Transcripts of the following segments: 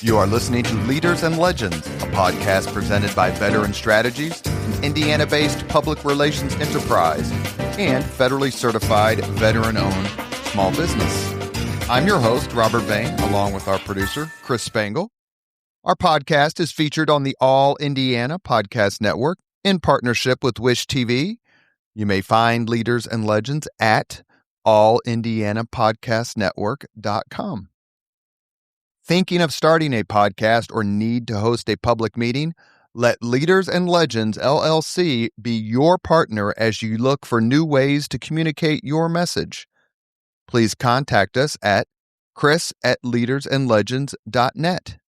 You are listening to Leaders and Legends, a podcast presented by Veteran Strategies, an Indiana-based public relations enterprise, and federally certified veteran-owned small business. I'm your host, Robert Bain, along with our producer, Chris Spangle. Our podcast is featured on the All Indiana Podcast Network in partnership with Wish TV. You may find Leaders and Legends at allindianapodcastnetwork.com. Thinking of starting a podcast or need to host a public meeting? Let Leaders and Legends LLC be your partner as you look for new ways to communicate your message. Please contact us at chris@leadersandlegends.net.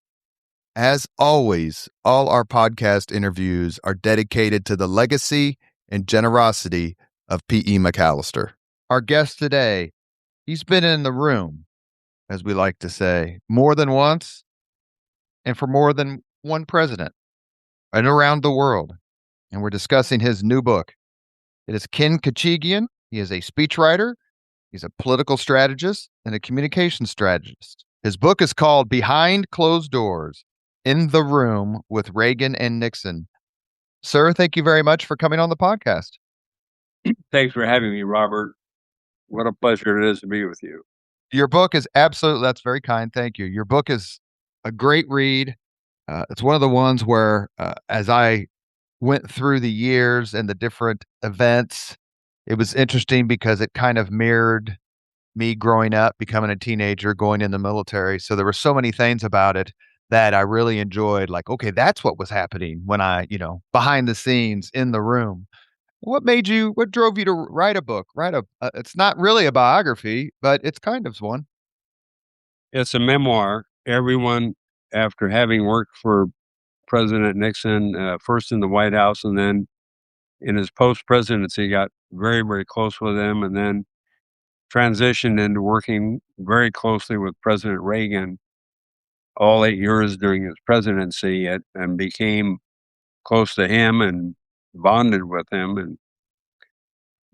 As always, all our podcast interviews are dedicated to the legacy and generosity of P.E. McAllister. Our guest today, he's been in the room, as we like to say, more than once and for more than one president and around the world. And we're discussing his new book. It is Ken Khachigian. He is a speechwriter. He's a political strategist and a communication strategist. His book is called Behind Closed Doors, In the Room with Reagan and Nixon. Sir, thank you very much for coming on the podcast. Thanks for having me, Robert. What a pleasure it is to be with you. Your book is absolutely, that's very kind. Thank you. Your book is a great read. It's one of the ones where, as I went through the years and the different events, it was interesting because it kind of mirrored me growing up, becoming a teenager, going in the military. So there were so many things about it that I really enjoyed. Like, okay, that's what was happening when I, behind the scenes in the room. What drove you to write a book? It's not really a biography, but it's kind of one. It's a memoir. Everyone, after having worked for President Nixon, first in the White House and then in his post-presidency, got very, very close with him, and then transitioned into working very closely with President Reagan all 8 years during his presidency, and became close to him and bonded with him, and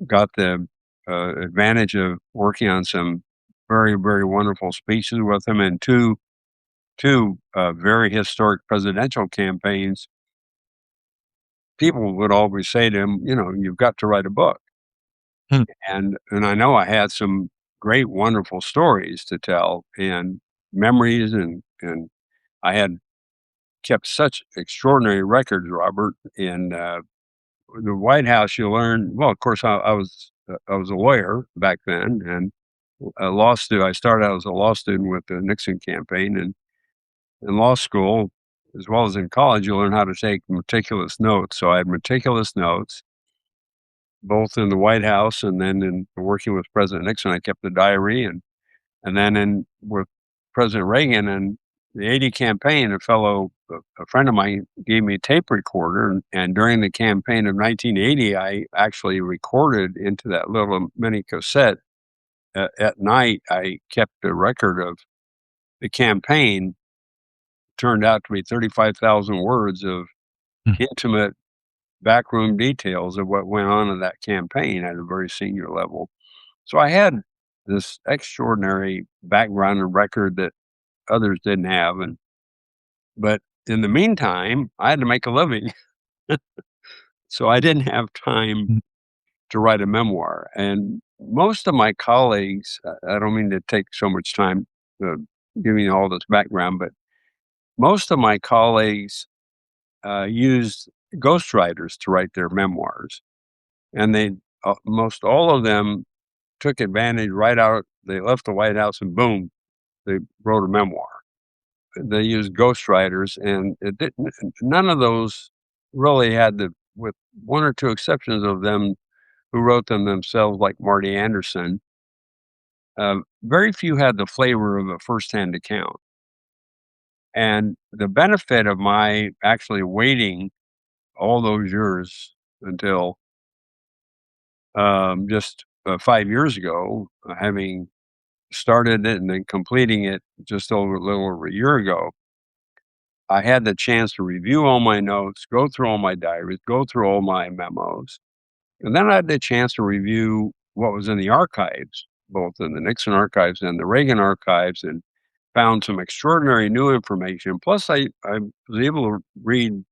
got the advantage of working on some very, very wonderful speeches with him, and two very historic presidential campaigns. People would always say to him, you've got to write a book. And I know I had some great, wonderful stories to tell and memories, and I had kept such extraordinary records, Robert. In the White House, you learn, well, of course, I was a lawyer back then, and a law student. I started out as a law student with the Nixon campaign, and in law school, as well as in college, you learn how to take meticulous notes. So I had meticulous notes, both in the White House and then in working with President Nixon. I kept the diary, and then with President Reagan and the 80 campaign, a friend of mine gave me a tape recorder, and during the campaign of 1980, I actually recorded into that little mini cassette. At night, I kept a record of the campaign. Turned out to be 35,000 words of intimate backroom details of what went on in that campaign at a very senior level. So I had this extraordinary background and record that others didn't have. But in the meantime, I had to make a living. So I didn't have time to write a memoir. And most of my colleagues, I don't mean to take so much time giving all this background, but most of my colleagues used ghostwriters to write their memoirs. And they, most all of them took advantage right out. They left the White House and boom, they wrote a memoir. They used ghostwriters, and none of those really had with one or two exceptions of them who wrote them themselves, like Marty Anderson, very few had the flavor of a firsthand account. And the benefit of my actually waiting all those years until just 5 years ago, having started it and then completing it just a little over a year ago, I had the chance to review all my notes, go through all my diaries, go through all my memos. And then I had the chance to review what was in the archives, both in the Nixon archives and the Reagan archives, and found some extraordinary new information. Plus, I was able to read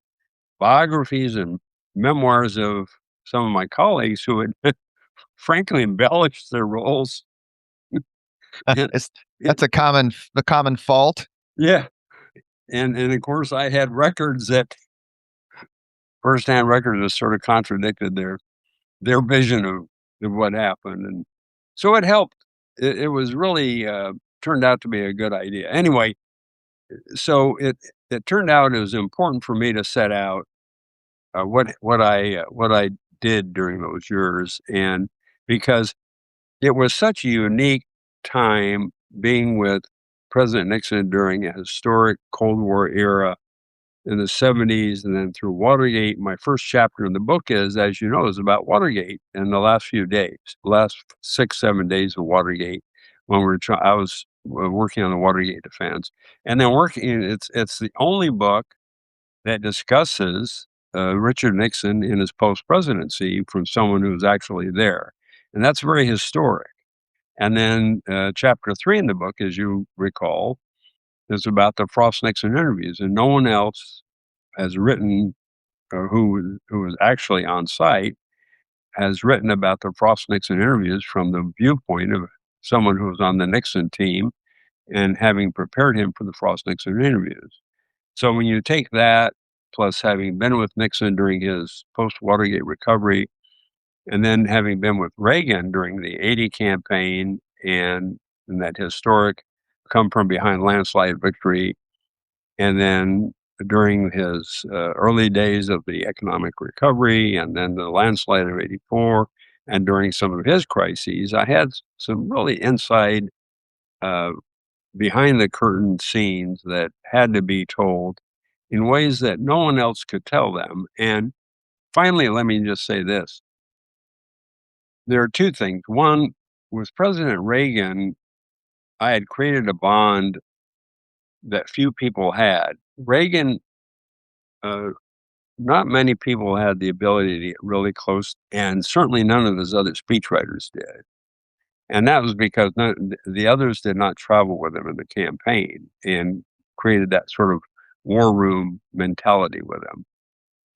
biographies and memoirs of some of my colleagues who had frankly embellished their roles. And, It's and that's a common fault. yeah, and of course, I had records that firsthand records that sort of contradicted their vision of what happened, and so it helped. It was really turned out to be a good idea. Anyway, so it turned out it was important for me to set out what I did during those years, and because it was such a unique time being with President Nixon during a historic Cold War era in the 70s and then through Watergate. My first chapter in the book is, as you know, is about Watergate and the last few days, last 6, 7 days of Watergate when I was working on the Watergate defense. And then it's the only book that discusses Richard Nixon in his post-presidency from someone who was actually there. And that's very historic. And then chapter 3 in the book, as you recall, is about the Frost-Nixon interviews. And no one else has written, who was actually on site, has written about the Frost-Nixon interviews from the viewpoint of someone who was on the Nixon team and having prepared him for the Frost-Nixon interviews. So when you take that, plus having been with Nixon during his post-Watergate recovery, and then having been with Reagan during the '80 campaign and in that historic come from behind landslide victory, and then during his early days of the economic recovery, and then the landslide of '84, and during some of his crises, I had some really inside, uh, behind the curtain scenes that had to be told in ways that no one else could tell them. And finally, let me just say this. There are two things. One, with President Reagan, I had created a bond that few people had. Reagan, uh, not many people had the ability to get really close, and certainly none of his other speechwriters did. And that was because the others did not travel with him in the campaign and created that sort of war room mentality with him.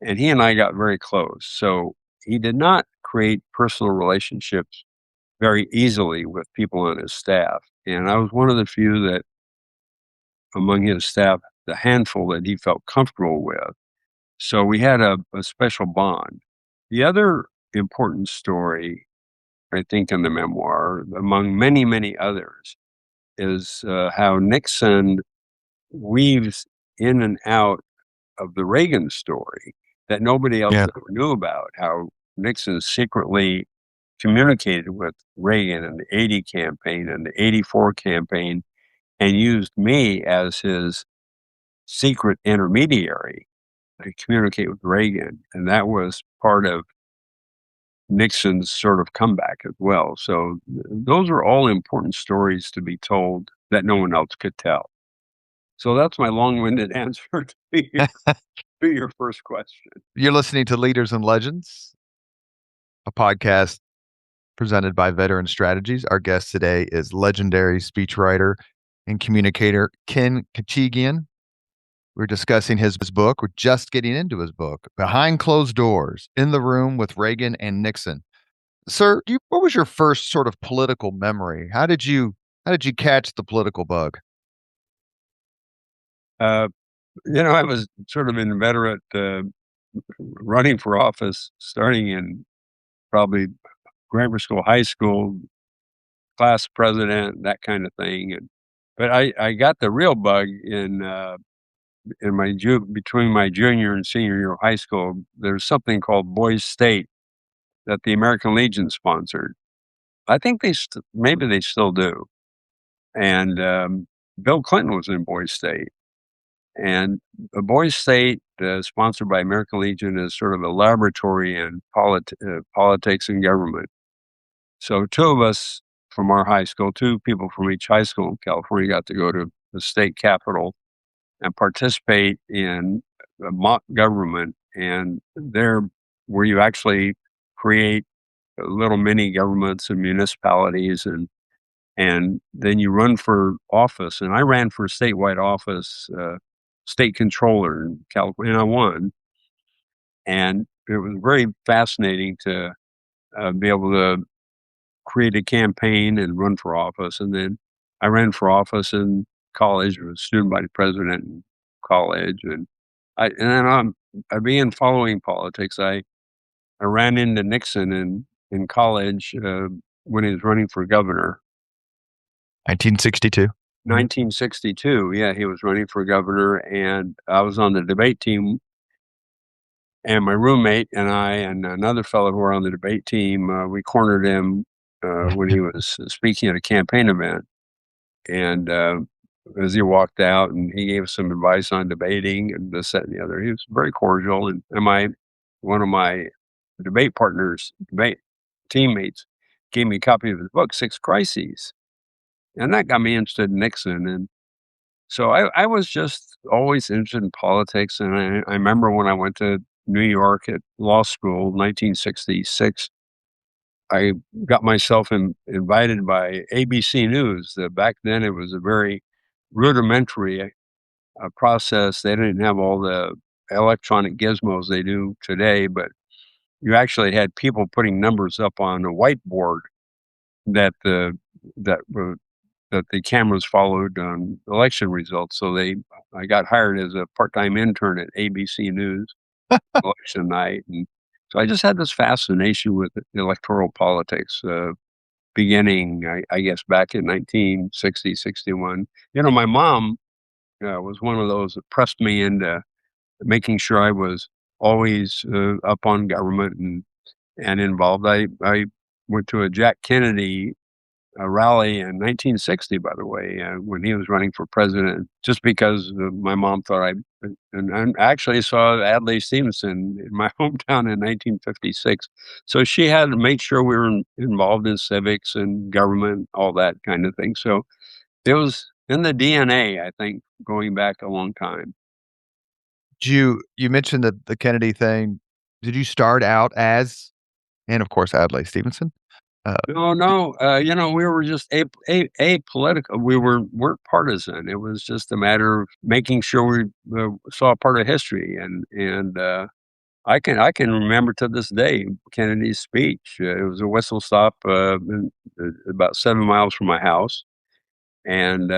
And he and I got very close. So he did not create personal relationships very easily with people on his staff. And I was one of the few that among his staff, the handful that he felt comfortable with. So we had a special bond. The other important story, I think, in the memoir, among many, many others, is how Nixon weaves in and out of the Reagan story that nobody else Yeah. ever knew about, how Nixon secretly communicated with Reagan in the '80 campaign and the '84 campaign and used me as his secret intermediary to communicate with Reagan. And that was part of Nixon's sort of comeback as well. So those are all important stories to be told that no one else could tell. So that's my long-winded answer to your first question. You're listening to Leaders and Legends, a podcast presented by Veteran Strategies. Our guest today is legendary speechwriter and communicator Ken Khachigian. We're discussing his book. We're just getting into his book, Behind Closed Doors, In the Room with Reagan and Nixon. Sir, what was your first sort of political memory? How did you catch the political bug? Uh, I was sort of inveterate running for office, starting in probably grammar school, high school, class president, that kind of thing. But I got the real bug in between my junior and senior year of high school. There's something called Boys State that the American Legion sponsored. I think maybe they still do. And Bill Clinton was in Boys State. And the Boys State, sponsored by American Legion, is sort of a laboratory in politics and government. So two of us from our high school, two people from each high school in California, got to go to the state capitol and participate in a mock government. And there, where you actually create little mini governments and municipalities, and and then you run for office. And I ran for statewide office, state controller in California, and I won. And it was very fascinating to be able to create a campaign and run for office. And then I ran for office in college, was student body president in college, I began following politics. I ran into Nixon in college when he was running for governor. 1962. 1962, yeah, he was running for governor, and I was on the debate team. And my roommate and I and another fellow who were on the debate team, we cornered him when he was speaking at a campaign event. And as he walked out, and he gave us some advice on debating and this, that, and the other. He was very cordial. And one of my debate teammates, gave me a copy of his book, Six Crises. And that got me interested in Nixon. And so I was just always interested in politics. And I remember when I went to New York at law school, 1966, I got myself invited by ABC News. Back then, it was a very rudimentary process. They didn't have all the electronic gizmos they do today, but you actually had people putting numbers up on a whiteboard that the that were that the cameras followed on election results. So I got hired as a part-time intern at ABC News election night, and so I just had this fascination with electoral politics, beginning, I guess, back in 1960, 61. My mom was one of those that pressed me into making sure I was always up on government and involved. I went to a Jack Kennedy rally in 1960, by the way, when he was running for president, just because my mom thought and I actually saw Adlai Stevenson in my hometown in 1956. So she had to make sure we were involved in civics and government, all that kind of thing. So it was in the DNA, I think, going back a long time. You mentioned the Kennedy thing. Did you start out as, and of course, Adlai Stevenson? No. We were just apolitical. We weren't partisan. It was just a matter of making sure we saw a part of history, and I can remember to this day Kennedy's speech. It was a whistle stop about 7 miles from my house, and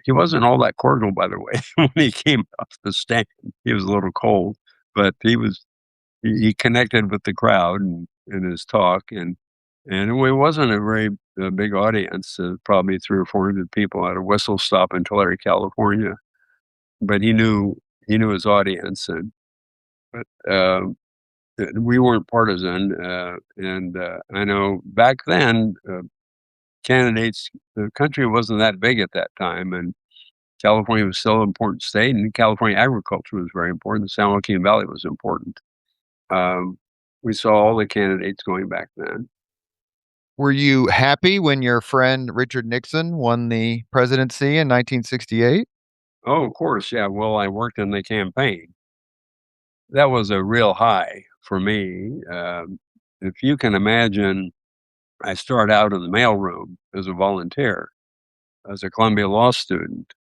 he wasn't all that cordial, by the way, when he came off the stand. He was a little cold, but he connected with the crowd in his talk, and it wasn't a very big audience, probably 300 or 400 people at a whistle stop in Tulare, California. But he knew his audience, but we weren't partisan. And I know back then, the country wasn't that big at that time, and California was still an important state, and California agriculture was very important. The San Joaquin Valley was important. We saw all the candidates going back then. Were you happy when your friend Richard Nixon won the presidency in 1968? Oh, of course, yeah. Well, I worked in the campaign. That was a real high for me. If you can imagine, I started out in the mailroom as a volunteer, as a Columbia Law student,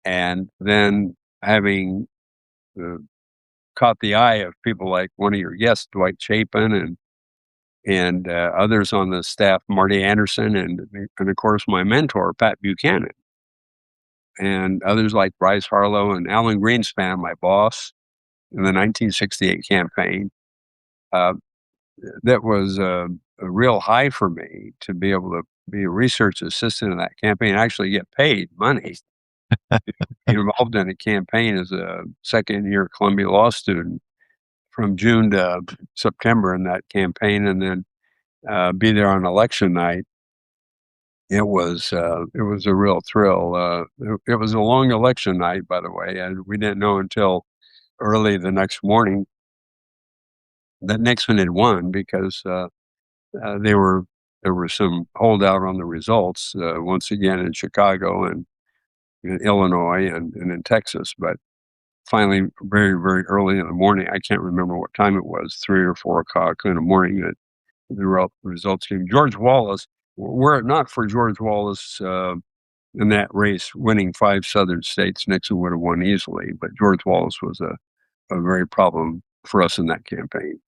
and then having caught the eye of people like one of your guests, Dwight Chapin, and others on the staff, Marty Anderson, and of course my mentor, Pat Buchanan, and others like Bryce Harlow and Alan Greenspan, my boss in the 1968 campaign. That was a real high for me to be able to be a research assistant in that campaign and actually get paid money. Involved in a campaign as a second-year Columbia Law student from June to September in that campaign, and then be there on election night. It was a real thrill. It was a long election night, by the way, and we didn't know until early the next morning that Nixon had won because there were some holdout on the results once again in Chicago and in Illinois and in Texas, but finally, very, very early in the morning, I can't remember what time it was, 3 or 4 o'clock in the morning, that the results came. George Wallace Were it not for George Wallace in that race winning 5 southern states, Nixon would have won easily. But George Wallace was a very problem for us in that campaign.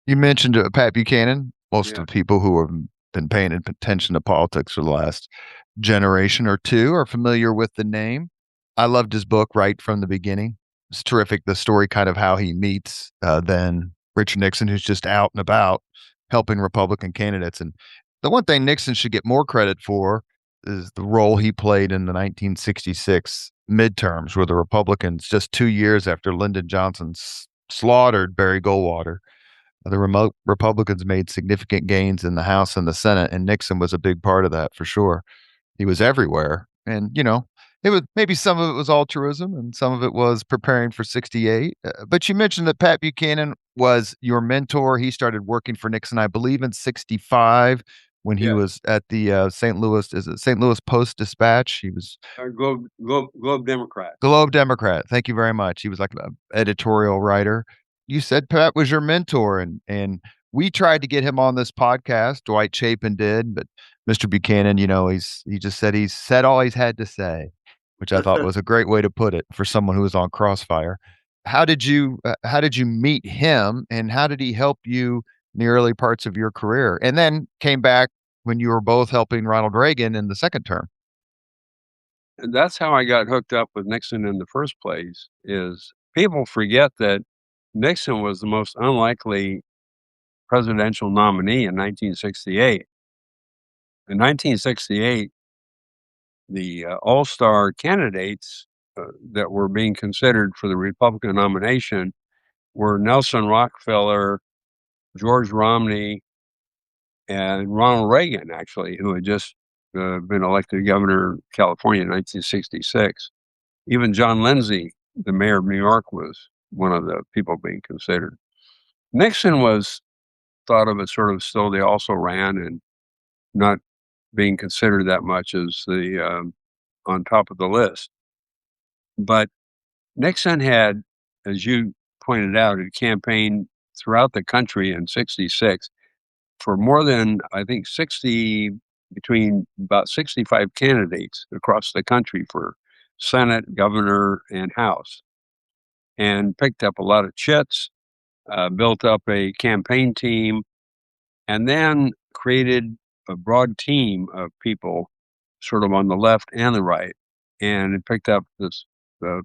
You mentioned Pat Buchanan. Most Yeah. of the people who have been paying attention to politics for the last generation or two are familiar with the name. I loved his book right from the beginning. It's terrific. The story kind of how he meets then Richard Nixon, who's just out and about helping Republican candidates. And the one thing Nixon should get more credit for is the role he played in the 1966 midterms, where the Republicans, just 2 years after Lyndon Johnson slaughtered Barry Goldwater, the remote Republicans made significant gains in the House and the Senate, and Nixon was a big part of that for sure. He was everywhere. And, it was maybe some of it was altruism and some of it was preparing for 68. But you mentioned that Pat Buchanan was your mentor. He started working for Nixon, I believe, in 65 when he Yeah. was at the St. Louis Post Dispatch. He was Globe Democrat. Globe Democrat. Thank you very much. He was like an editorial writer. You said Pat was your mentor, and we tried to get him on this podcast. Dwight Chapin did, but Mr. Buchanan, he just said he said all he's had to say, which I thought was a great way to put it for someone who was on Crossfire. How did you meet him, and how did he help you in the early parts of your career, and then came back when you were both helping Ronald Reagan in the second term? And that's how I got hooked up with Nixon in the first place. Is people forget that Nixon was the most unlikely presidential nominee in 1968. In 1968, the all-star candidates that were being considered for the Republican nomination were Nelson Rockefeller, George Romney, and Ronald Reagan, actually, who had just been elected governor of California in 1966. Even John Lindsay, the mayor of New York, was one of the people being considered. Nixon was thought of as sort of still the also ran and not being considered that much as the on top of the list. But Nixon had, as you pointed out, had campaigned throughout the country in 66 for more than, I think, between about 65 candidates across the country for Senate, governor, and House, and picked up a lot of chits, built up a campaign team, and then created a broad team of people sort of on the left and the right, and it picked up this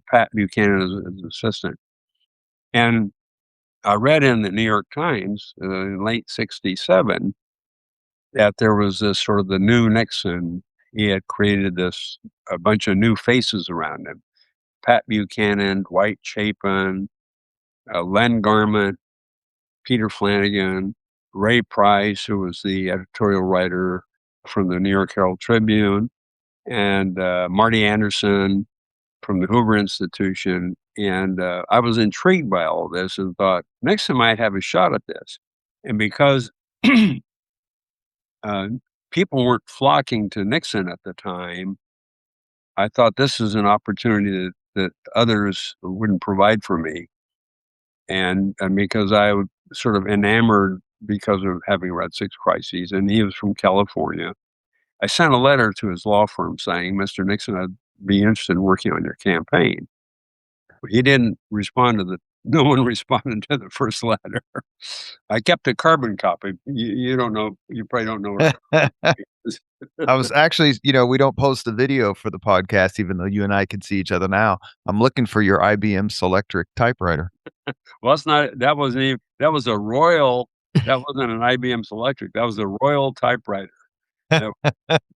Pat Buchanan as an assistant. And I read in the New York Times in late 67 that there was this sort of the new Nixon. He had created a bunch of new faces around him. Pat Buchanan, Dwight Chapin, Len Garment, Peter Flanagan, Ray Price, who was the editorial writer from the New York Herald Tribune, and Marty Anderson from the Hoover Institution. And I was intrigued by all this and thought Nixon might have a shot at this. And because people weren't flocking to Nixon at the time, I thought this is an opportunity that others wouldn't provide for me. And because I was sort of enamored because of having read Six Crises, and he was from California, I sent a letter to his law firm saying, Mr. Nixon, I'd be interested in working on your campaign. He didn't respond no one responded to the first letter. I kept a carbon copy. You don't know, you probably don't know what a carbon copy is. I was actually, we don't post the video for the podcast, even though you and I can see each other now. I'm looking for your IBM Selectric typewriter. Well, that wasn't an IBM Selectric. That was a Royal typewriter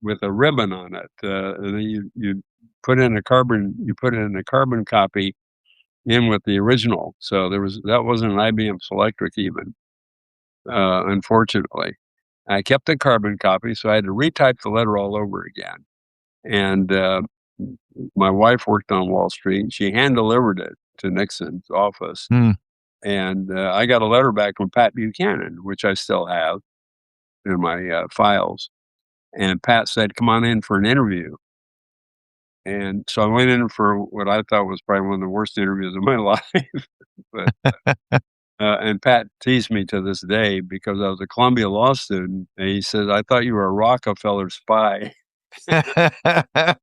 with a ribbon on it. And then you put in a carbon copy in with the original. So that wasn't an IBM Selectric even, unfortunately. I kept the carbon copy, so I had to retype the letter all over again. And my wife worked on Wall Street. She hand-delivered it to Nixon's office. And I got a letter back from Pat Buchanan, which I still have in my files. And Pat said, come on in for an interview. And so I went in for what I thought was probably one of the worst interviews of my life. But And Pat teased me to this day because I was a Columbia law student. And he says, I thought you were a Rockefeller spy, a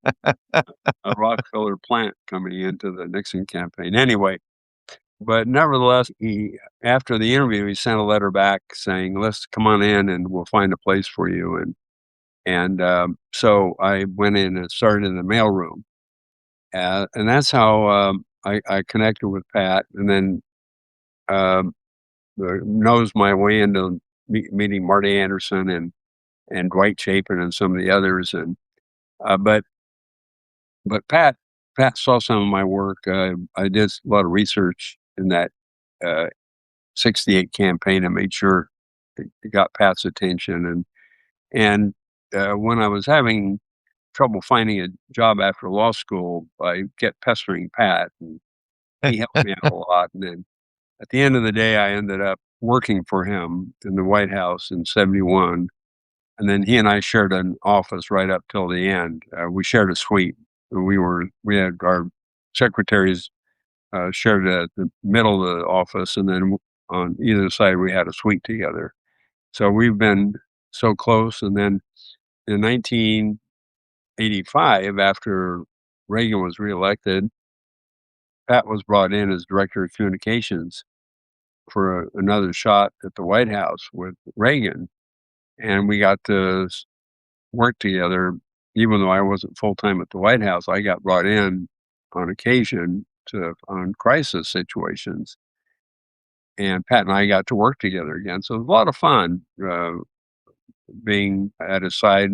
Rockefeller plant coming into the Nixon campaign. Anyway, but nevertheless, after the interview, he sent a letter back saying, let's come on in and we'll find a place for you. So I went in and started in the mailroom. And that's how I connected with Pat, and then knows my way into meeting Marty Anderson and Dwight Chapin and some of the others. And but Pat saw some of my work. I did a lot of research in that uh, '68 campaign and made sure it got Pat's attention. And when I was having trouble finding a job after law school, I kept pestering Pat, and he helped me out a lot. And then at the end of the day, I ended up working for him in the White House in '71. And then he and I shared an office right up till the end. We shared a suite. We had our secretaries shared at the middle of the office, and then on either side we had a suite together. So we've been so close. And then in 1985, after Reagan was reelected, Pat was brought in as director of communications for another shot at the White House with Reagan, and we got to work together. Even though I wasn't full time at the White House, I got brought in on occasion on crisis situations, and Pat and I got to work together again. So it was a lot of fun being at his side,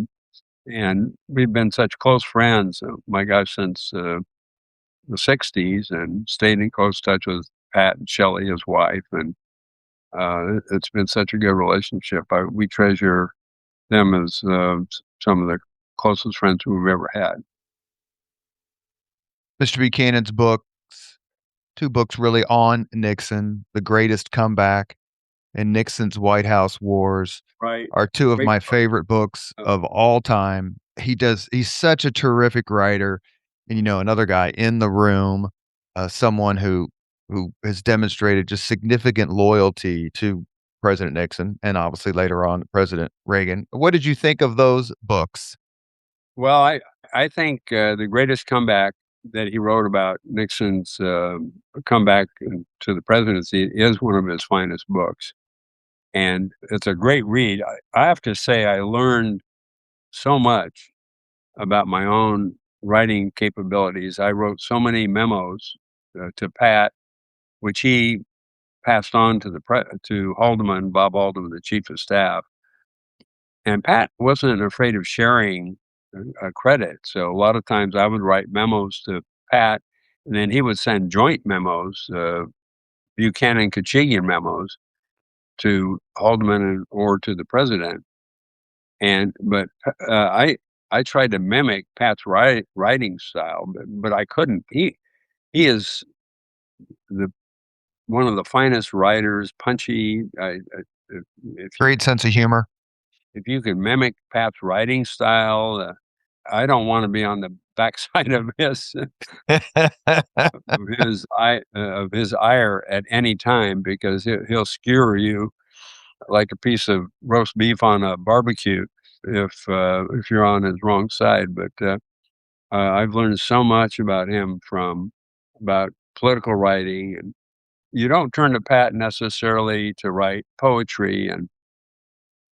and we've been such close friends. My gosh, since the '60s, and stayed in close touch with Pat and Shelley, his wife, and it's been such a good relationship. We treasure them as some of the closest friends we've ever had. Mr. Buchanan's books, two books really on Nixon, The Greatest Comeback and Nixon's White House Wars, Right. are two of Great my book. favorite books of all time. He's such a terrific writer. And, another guy in the room, someone who has demonstrated just significant loyalty to President Nixon and obviously later on President Reagan. What did you think of those books? Well, I think the greatest comeback that he wrote about Nixon's comeback to the presidency is one of his finest books, and it's a great read. I have to say, I learned so much about my own writing capabilities. I wrote so many memos to Pat, which he passed on to to Haldeman, Bob Haldeman, the chief of staff. And Pat wasn't afraid of sharing credit. So a lot of times I would write memos to Pat, and then he would send joint memos, Buchanan Khachigian memos, to Haldeman or to the president. But I tried to mimic Pat's writing style, but I couldn't. He is the one of the finest writers, punchy. If you Great sense of humor. if you can mimic Pat's writing style, I don't want to be on the backside of his ire at any time, because he'll skewer you like a piece of roast beef on a barbecue if you're on his wrong side. But I've learned so much about him about political writing, and you don't turn to Pat necessarily to write poetry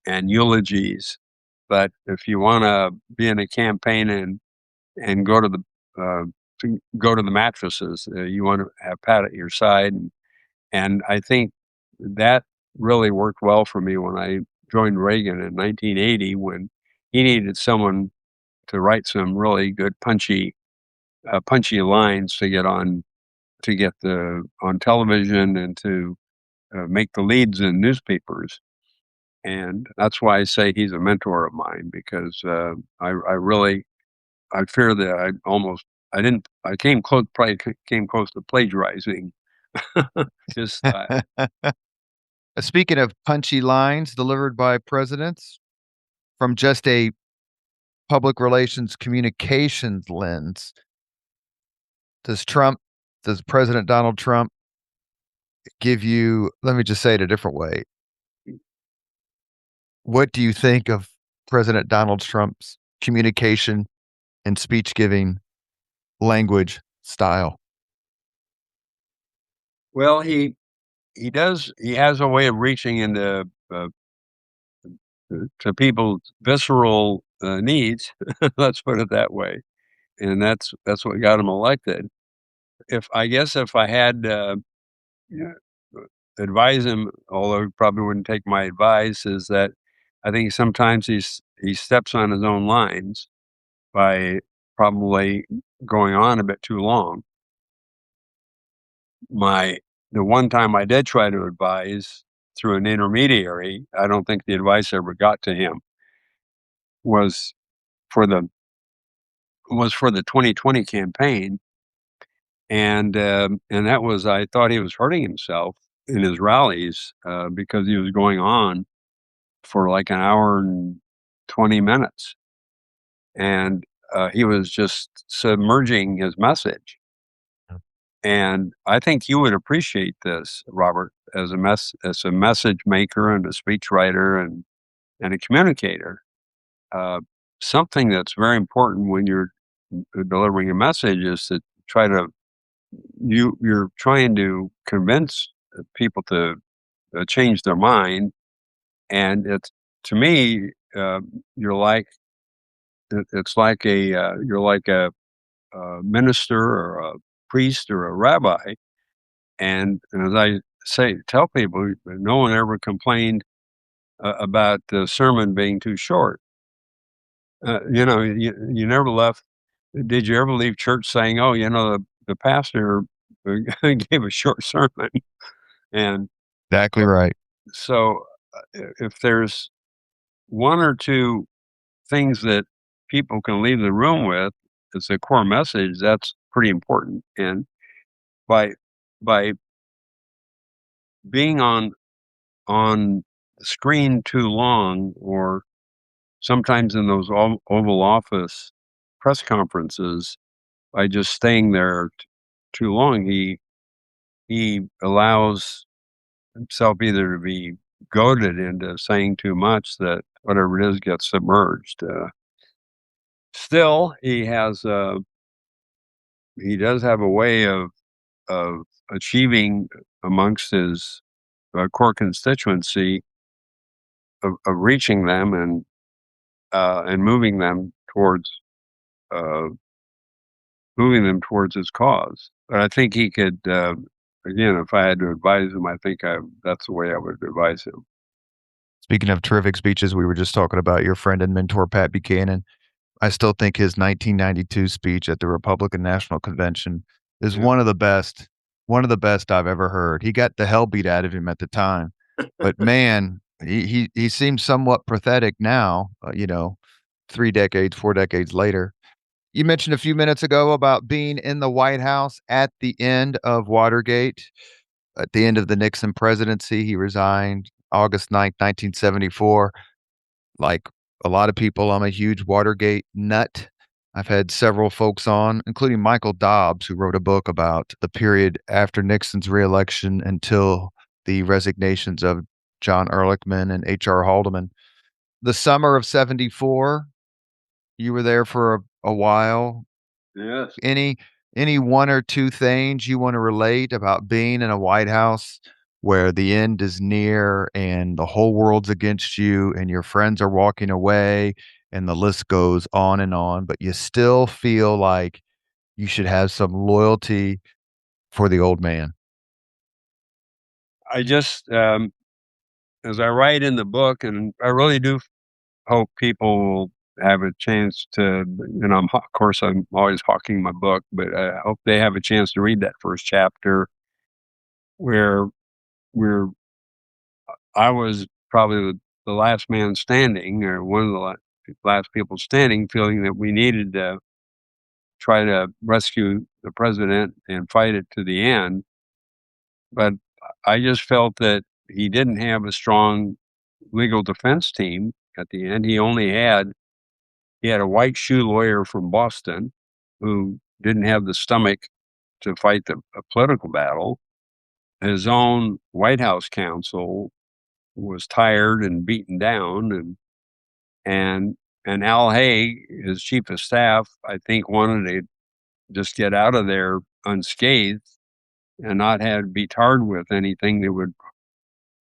and eulogies, but if you want to be in a campaign and uh, go to the mattresses, you want to have Pat at your side, and I think that really worked well for me when I joined Reagan in 1980, when he needed someone to write some really good punchy lines to get on television and to make the leads in newspapers. And that's why I say he's a mentor of mine, because I really I fear that I came close to plagiarizing his style. Speaking of punchy lines delivered by presidents from just a public relations communications lens, does President Donald Trump give you, let me just say it a different way. What do you think of President Donald Trump's communication and speech giving language style? Well, he has a way of reaching into to people's visceral needs. Let's put it that way, and that's what got him elected. If I had yeah, advise him, although he probably wouldn't take my advice, is that I think sometimes he steps on his own lines by probably going on a bit too long. My The one time I did try to advise through an intermediary, I don't think the advice ever got to him, was for the was for the 2020 campaign, and that was, I thought he was hurting himself in his rallies because he was going on for like an hour and 20 minutes, and he was just submerging his message. And I think you would appreciate this, Robert, as as a message maker and a speechwriter and a communicator. Uh, Something that's very important when you're delivering a message is to try to you're trying to convince people to change their mind, and it's to me you're like it's like you're like a minister or a priest or a rabbi. And as I tell people, no one ever complained about the sermon being too short. You never left. Did you ever leave church saying, "Oh, the pastor gave a short sermon"? And Exactly right. so, if there's one or two things that people can leave the room with as a core message, that's pretty important. And by by being on the screen too long, or sometimes in those Oval Office press conferences, by just staying there too long, he allows himself either to be goaded into saying too much that whatever it is gets submerged. Still, he does have a way of achieving amongst his core constituency of reaching them and uh, moving them towards his cause. But I think he could, again, if I had to advise him, I think that's the way I would advise him. Speaking of terrific speeches, we were just talking about your friend and mentor, Pat Buchanan. I still think his 1992 speech at the Republican National Convention is Yeah. one of the best I've ever heard. He got the hell beat out of him at the time, but man, he seems somewhat pathetic now, 3 decades, 4 decades later. You mentioned a few minutes ago about being in the White House at the end of Watergate, at the end of the Nixon presidency. He resigned August 9th, 1974. Like a lot of people, I'm a huge Watergate nut. I've had several folks on, including Michael Dobbs, who wrote a book about the period after Nixon's reelection until the resignations of John Ehrlichman and H.R. Haldeman. The summer of 74, you were there for a while. Yes. Any one or two things you want to relate about being in a White House where the end is near and the whole world's against you and your friends are walking away and the list goes on, but you still feel like you should have some loyalty for the old man? I just, as I write in the book, and I really do hope people will have a chance to, of course, I'm always hawking my book, but I hope they have a chance to read that first chapter where where I was probably the last man standing, or one of the last people standing, feeling that we needed to try to rescue the president and fight it to the end. But I just felt that he didn't have a strong legal defense team at the end. He had a white shoe lawyer from Boston who didn't have the stomach to fight a political battle. his own White House counsel was tired and beaten down, and Al Haig, his chief of staff, I think wanted to just get out of there unscathed and not have be tarred with anything that would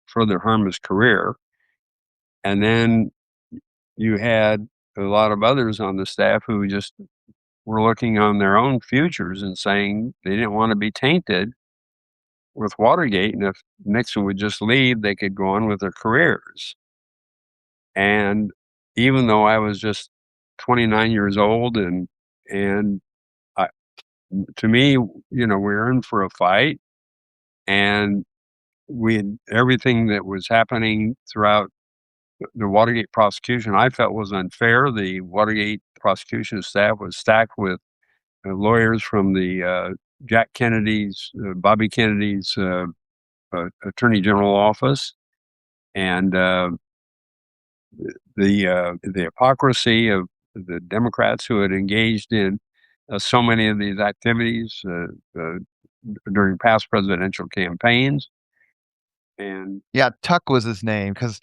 further harm his career. And then you had a lot of others on the staff who just were looking on their own futures and saying they didn't want to be tainted with Watergate, and if Nixon would just leave, they could go on with their careers. And even though I was just 29 years old, and I, to me, we were in for a fight, and we had everything that was happening throughout the Watergate prosecution I felt was unfair. The Watergate prosecution staff was stacked with lawyers from the Jack Kennedy's, Bobby Kennedy's Attorney General office, and the hypocrisy of the Democrats who had engaged in so many of these activities during past presidential campaigns. And Yeah, Tuck was his name because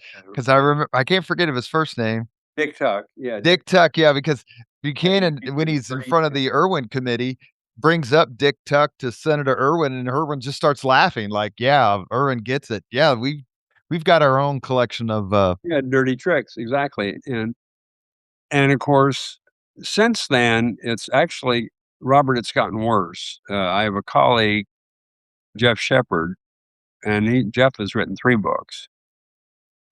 I remember I can't forget of his first name. Dick Tuck, yeah, Dick Tuck, yeah, because Buchanan, Yeah, when he's in front of the Irwin committee, brings up Dick Tuck to Senator Irwin, and Irwin just starts laughing, like, "Yeah, Irwin gets it. Yeah, we've got our own collection of." Yeah, dirty tricks, exactly, and of course, since then, it's actually Robert. It's gotten worse. I have a colleague, Jeff Shepard, and Jeff has written 3 books.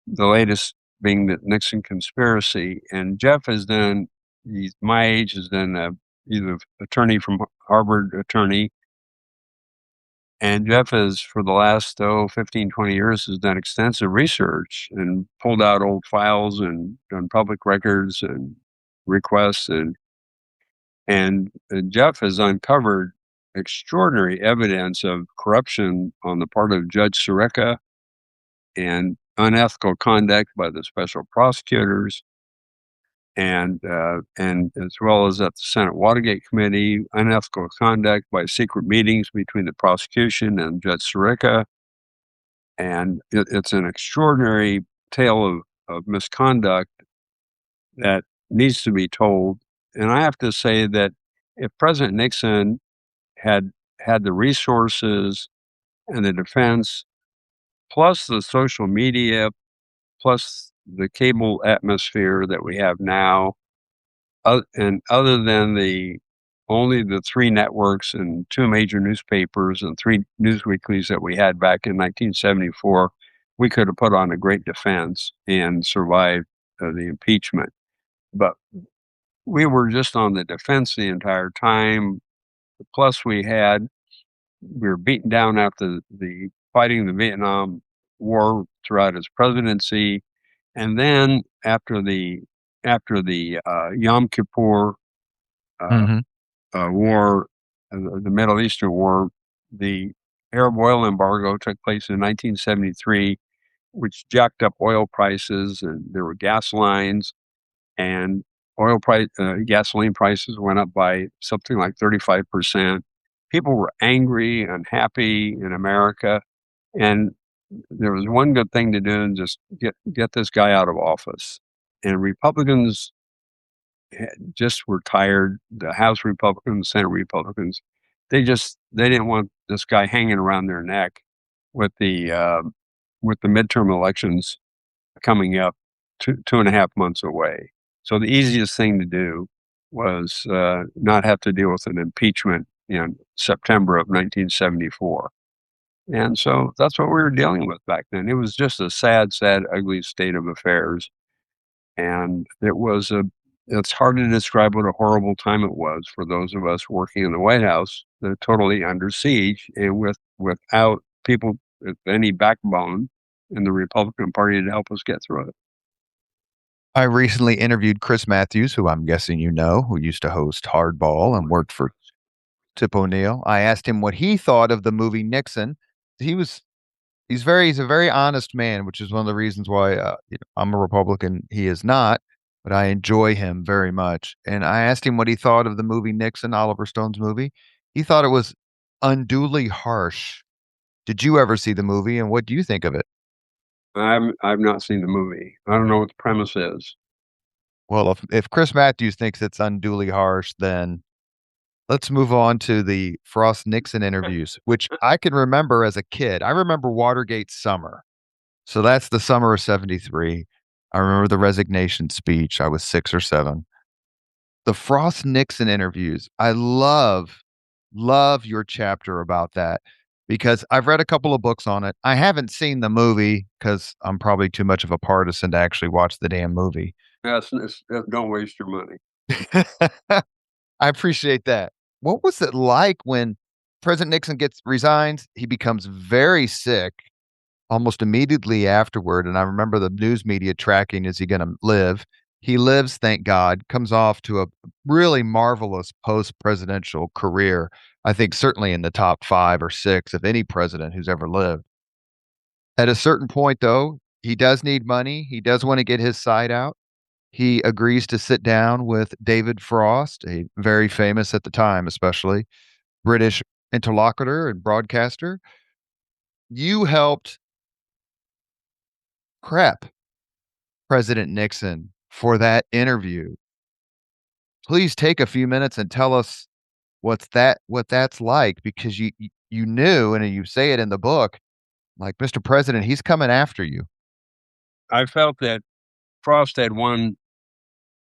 The latest being the Nixon conspiracy, and Jeff has done. He's my age. Has done he's an attorney from Harvard attorney, and Jeff has for the last 15, 20 years has done extensive research and pulled out old files and done public records and requests, and Jeff has uncovered extraordinary evidence of corruption on the part of Judge Sirica and unethical conduct by the special prosecutors, and as well as at the Senate Watergate Committee, unethical conduct by secret meetings between the prosecution and Judge Sirica. And it's an extraordinary tale of misconduct that needs to be told. And I have to say that if President Nixon had the resources and the defense, plus the social media, plus the cable atmosphere that we have now, and other than only the 3 networks and 2 major newspapers and 3 news weeklies that we had back in 1974, we could have put on a great defense and survived the impeachment. But we were just on the defense the entire time. Plus, we were beaten down after the fighting the Vietnam War throughout his presidency, and then after the Yom Kippur Mhm. war, the Middle Eastern War, the Arab oil embargo took place in 1973, which jacked up oil prices, and there were gas lines, and gasoline prices went up by something like 35%. People were angry, unhappy in America, and there was one good thing to do, and just get this guy out of office. And Republicans just were tired. The House Republicans, Senate Republicans, they didn't want this guy hanging around their neck with the midterm elections coming up 2.5 months away. So the easiest thing to do was not have to deal with an impeachment in September of 1974. And so that's what we were dealing with back then. It was just a sad, sad, ugly state of affairs. And it's hard to describe what a horrible time it was for those of us working in the White House. They're totally under siege, and without people with any backbone in the Republican Party to help us get through it. I recently interviewed Chris Matthews, who I'm guessing you know, who used to host Hardball and worked for Tip O'Neill. I asked him what he thought of the movie Nixon. He was he's a very honest man, which is one of the reasons why I'm a Republican. He is not, but I enjoy him very much. And I asked him what he thought of the movie Nixon, Oliver Stone's movie. He thought it was unduly harsh Did you ever see the movie, and what do you think of it? I've not seen the movie. I don't know what the premise is. Well, if Chris Matthews thinks it's unduly harsh, then let's move on to the Frost Nixon interviews, which I can remember as a kid. I remember Watergate summer. So that's the summer of 73. I remember the resignation speech. I was 6 or 7. The Frost Nixon interviews. I love your chapter about that because I've read a couple of books on it. I haven't seen the movie because I'm probably too much of a partisan to actually watch the damn movie. Yes, don't waste your money. I appreciate that. What was it like when President Nixon resigns? He becomes very sick almost immediately afterward. And I remember the news media tracking, is he going to live? He lives, thank God, comes off to a really marvelous post presidential career. I think certainly in the top 5 or 6 of any president who's ever lived. At a certain point, though, he does need money. He does want to get his side out. He agrees to sit down with David Frost, a very famous at the time, especially British interlocutor and broadcaster. You helped prep President Nixon for that interview. Please take a few minutes and tell us what that's like, because you knew, and you say it in the book, like, Mr. President, he's coming after you. I felt that Frost had one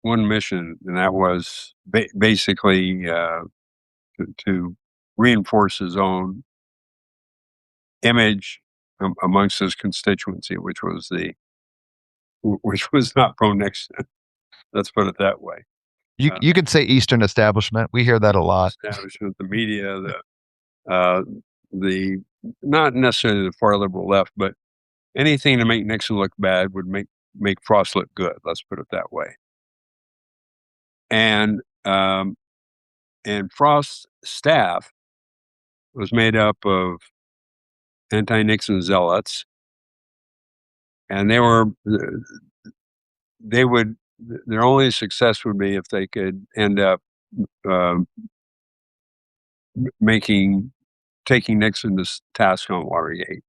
mission, and that was basically to reinforce his own image amongst his constituency, which was not pro Nixon. Let's put it that way. You could say Eastern establishment. We hear that a lot. Establishment, the media, the not necessarily the far liberal left, but anything to make Nixon look bad would make Frost look good. Let's put it that way. And Frost's staff was made up of anti-Nixon zealots, and their only success would be if they could end up um, taking Nixon to task on Watergate.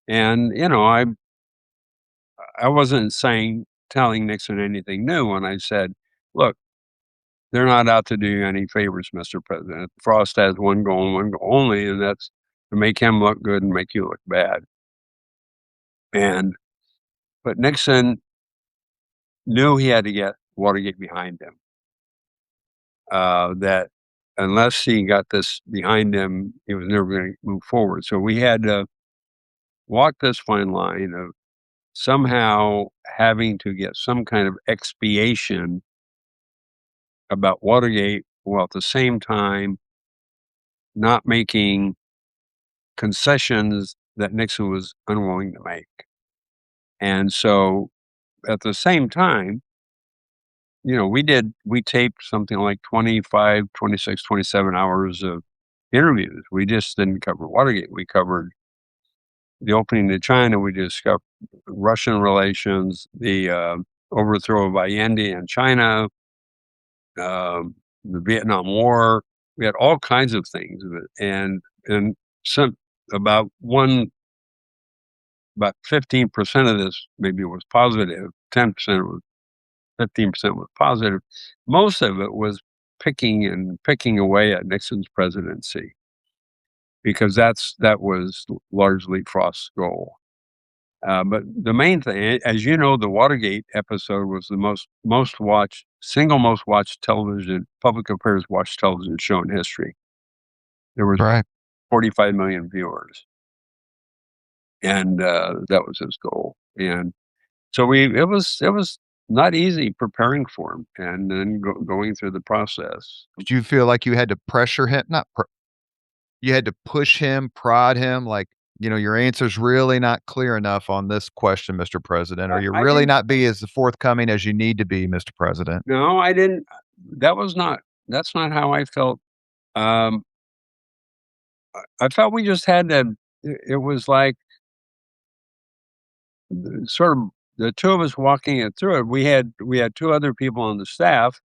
And I wasn't telling Nixon anything new when I said, look, they're not out to do you any favors, Mr. President. Frost has one goal and one goal only, and that's to make him look good and make you look bad. But Nixon knew he had to get Watergate behind him. That unless he got this behind him, he was never going to move forward. So we had to walk this fine line of somehow having to get some kind of expiation about Watergate, while at the same time not making concessions that Nixon was unwilling to make. And so at the same time, we taped something like 25, 26, 27 hours of interviews. We just didn't cover Watergate. We covered the opening to China. We discussed Russian relations, the overthrow of Allende in China, the Vietnam War. We had all kinds of things, and some about 15% of this maybe was positive, 10% was 15% was positive. Most of it was picking away at Nixon's presidency, because that was largely Frost's goal. But the main thing, as you know, the Watergate episode was the most watched public affairs watched television show in history. There was Right. 45 million viewers, and that was his goal. And so it was not easy preparing for him, and then going through the process. Did you feel like you had to pressure him? You had to push him, prod him, like, your answer's really not clear enough on this question, Mr. President, or you're really not be as forthcoming as you need to be, Mr. President. No, I didn't. That's not how I felt. I felt we just had to. It was like sort of the two of us walking it through it. We had 2 other people on the staff.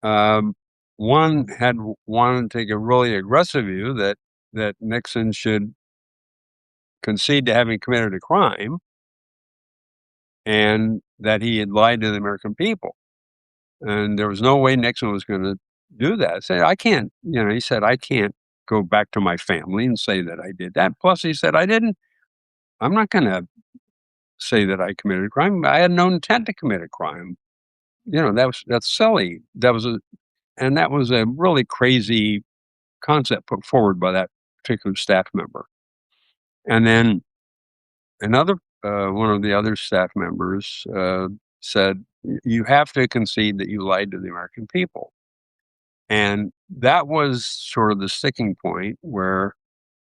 One had wanted to take a really aggressive view that that Nixon should concede to having committed a crime and that he had lied to the American people. And there was no way Nixon was going to do that. Say, I can't, he said, I can't go back to my family and say that I did that. Plus, he said, I'm not going to say that I committed a crime. I had no intent to commit a crime. That's silly. That was a really crazy concept put forward by that particular staff member. And then another one of the other staff members said, "You have to concede that you lied to the American people." And that was sort of the sticking point where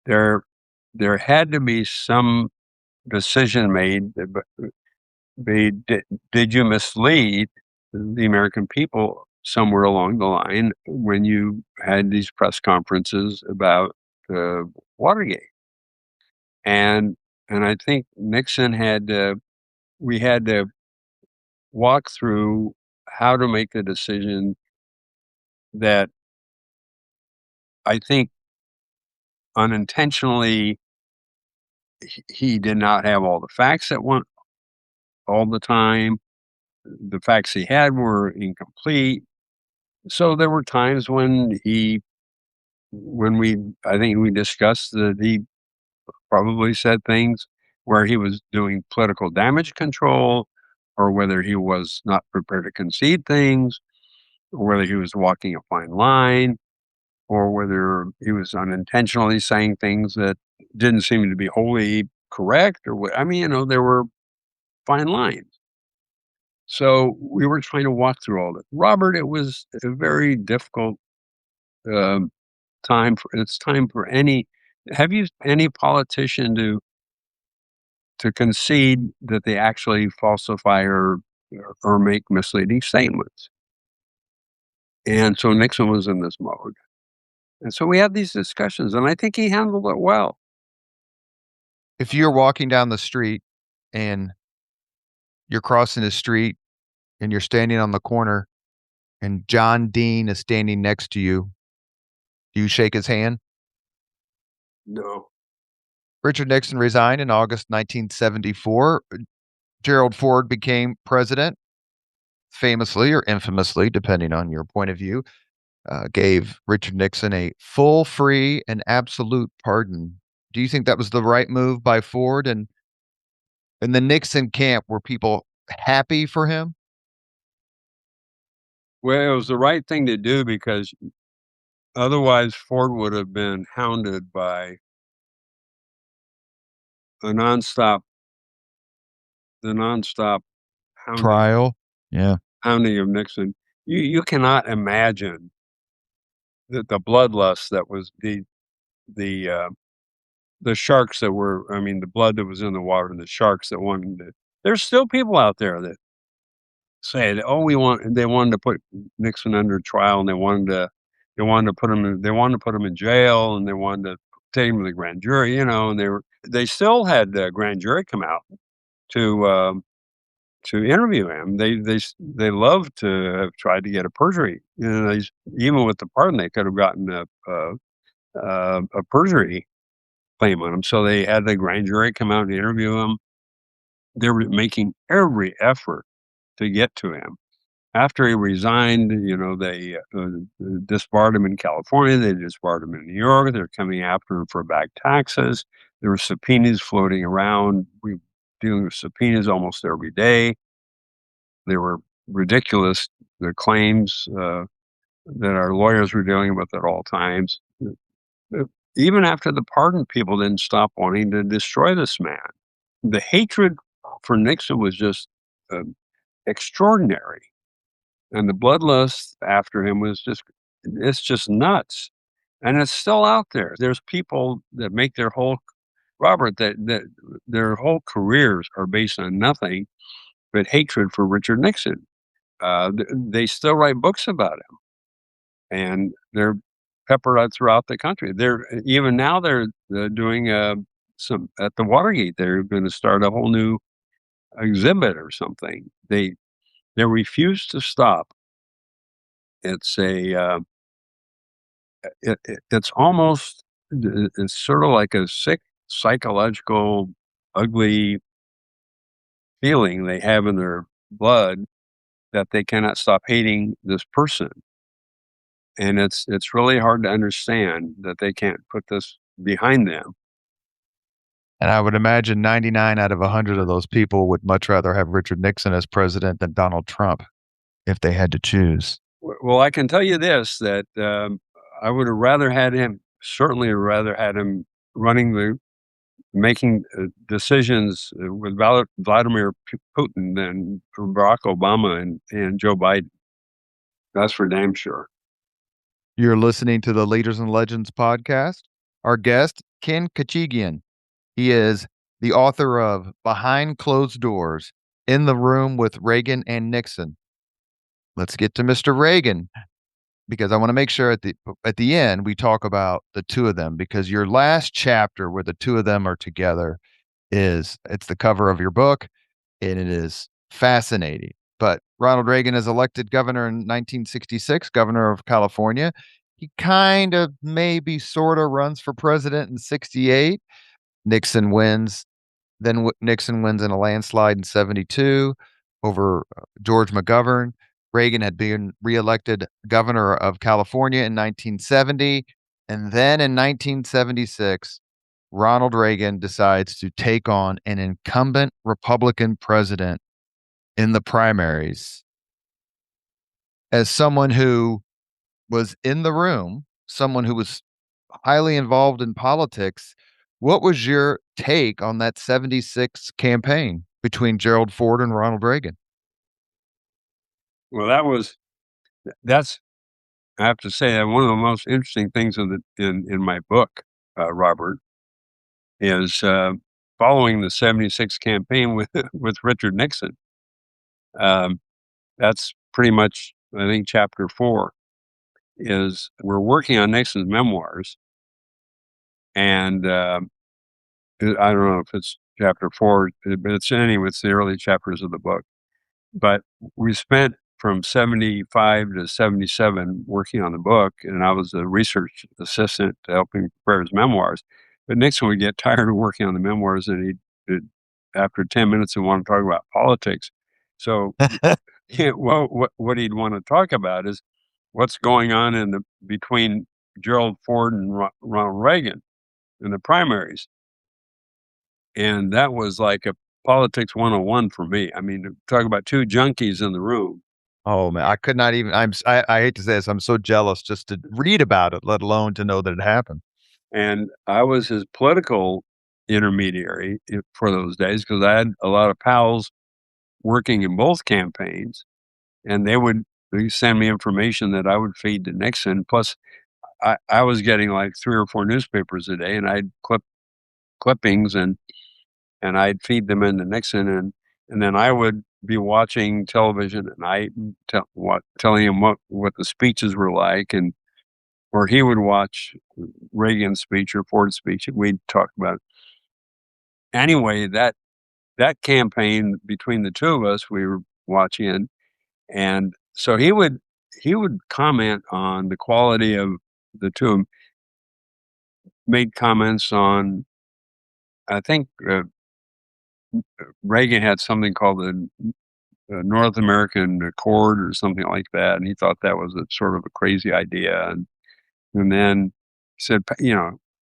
there had to be some decision made. Did you mislead the American people somewhere along the line when you had these press conferences about Watergate? And I think Nixon we had to walk through how to make the decision that I think unintentionally he did not have all the facts at one all the time. The facts he had were incomplete. So there were times when I think we discussed that he probably said things where he was doing political damage control, or whether he was not prepared to concede things, or whether he was walking a fine line, or whether he was unintentionally saying things that didn't seem to be wholly correct, or what. I mean, there were fine lines. So we were trying to walk through all this. Robert, it was a very difficult um, it's time for have you any politician to concede that they actually falsify or make misleading statements. And so Nixon was in this mode. And so we had these discussions, and I think he handled it well. If you're walking down the street and you're crossing the street and you're standing on the corner and John Dean is standing next to you, do you shake his hand? No. Richard Nixon resigned in August 1974. Gerald Ford became president, famously or infamously, depending on your point of view, gave Richard Nixon a full, free, and absolute pardon. Do you think that was the right move by Ford? And in the Nixon camp, were people happy for him? Well, it was the right thing to do because otherwise Ford would have been hounded by a nonstop the nonstop hounding Trial? Yeah. hounding of Nixon. You cannot imagine the bloodlust that was the sharks that were, I mean, the blood that was in the water and the sharks that wanted to. There's still people out there that say that, oh, they wanted to put Nixon under trial, and they wanted to put him in jail, and they wanted to take him to the grand jury, and they still had the grand jury come out to to interview him. They love to have tried to get a perjury. Even with the pardon, they could have gotten a perjury claim on him. So they had the grand jury come out and interview him. They were making every effort to get to him. After he resigned, they disbarred him in California. They disbarred him in New York. They're coming after him for back taxes. There were subpoenas floating around. We were dealing with subpoenas almost every day. They were ridiculous, the claims that our lawyers were dealing with at all times. Even after the pardon, people didn't stop wanting to destroy this man. The hatred for Nixon was just extraordinary. And the bloodlust after him it's just nuts. And it's still out there. There's people that make Robert, that their whole careers are based on nothing but hatred for Richard Nixon. They still write books about him, and they're peppered out throughout the country. Even now they're doing some at the Watergate. They're going to start a whole new exhibit or something. They refuse to stop. It's it's almost it's sort of like a sick psychological, ugly feeling they have in their blood that they cannot stop hating this person. And it's really hard to understand that they can't put this behind them. And I would imagine 99 out of 100 of those people would much rather have Richard Nixon as president than Donald Trump if they had to choose. Well, I can tell you this, that I would have rather had him, certainly rather had him making decisions with Vladimir Putin than for Barack Obama and Joe Biden. That's for damn sure. You're listening to the Leaders and Legends podcast. Our guest, Ken Khachigian. He is the author of Behind Closed Doors, In the Room with Reagan and Nixon. Let's get to Mr. Reagan, because I want to make sure at the end we talk about the two of them, because your last chapter where the two of them are together it's the cover of your book, and it is fascinating. But Ronald Reagan is elected governor in 1966, governor of California. He kind of maybe sort of runs for president in 68. Nixon wins. Then Nixon wins in a landslide in 72 over George McGovern. Reagan had been reelected governor of California in 1970. And then in 1976, Ronald Reagan decides to take on an incumbent Republican president in the primaries. As someone who was in the room, someone who was highly involved in politics, what was your take on that 76 campaign between Gerald Ford and Ronald Reagan? Well, that's I have to say that one of the most interesting things in my book, Robert, is following the 76 campaign with with Richard Nixon. Um, that's pretty much, I think, chapter 4 is we're working on Nixon's memoirs, and I don't know if it's chapter 4, but it's the early chapters of the book. But we spent from 75 to 77 working on the book, and I was a research assistant to help him prepare his memoirs. But Nixon would get tired of working on the memoirs, and he'd after 10 minutes, he'd want to talk about politics. So, yeah, well, what he'd want to talk about is what's going on between Gerald Ford and Ronald Reagan in the primaries. And that was like a politics 101 for me. I mean, talk about two junkies in the room. Oh man, I could not even. I hate to say this. I'm so jealous just to read about it, let alone to know that it happened. And I was his political intermediary for those days because I had a lot of pals working in both campaigns, and they send me information that I would feed to Nixon. Plus, I was getting like 3 or 4 newspapers a day, and I'd clippings and I'd feed them into Nixon, and then I would be watching television at night and telling him what the speeches were like, and or he would watch Reagan's speech or Ford's speech, and we'd talk about it. Anyway, that campaign between the two of us, we were watching, and so he would comment on the quality of the two of them, made comments on, I think Reagan had something called the North American Accord or something like that, and he thought that was a sort of a crazy idea, and then he said,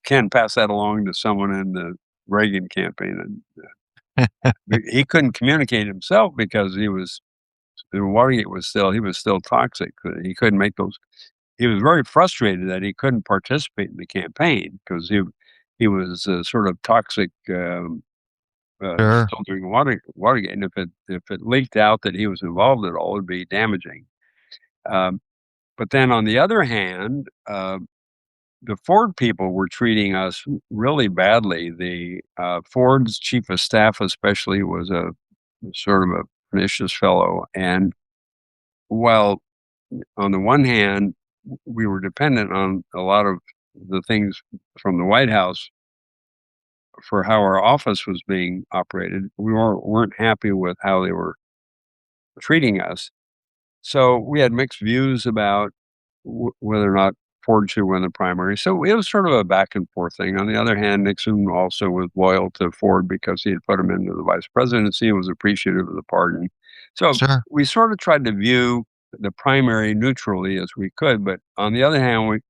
Ken, pass that along to someone in the Reagan campaign, and he couldn't communicate himself because Watergate he was still toxic. He couldn't make those. He was very frustrated that he couldn't participate in the campaign because he was sort of toxic. Sure. Still during Watergate, and if it leaked out that he was involved at all, it would be damaging. But then on the other hand, the Ford people were treating us really badly. The Ford's chief of staff, especially, was a sort of a pernicious fellow, and while on the one hand we were dependent on a lot of the things from the White House for how our office was being operated, we weren't happy with how they were treating us. So we had mixed views about whether or not Ford should win the primary. So it was sort of a back and forth thing. On the other hand, Nixon also was loyal to Ford because he had put him into the vice presidency and was appreciative of the pardon. So Sure. we sort of tried to view the primary neutrally as we could. But on the other hand,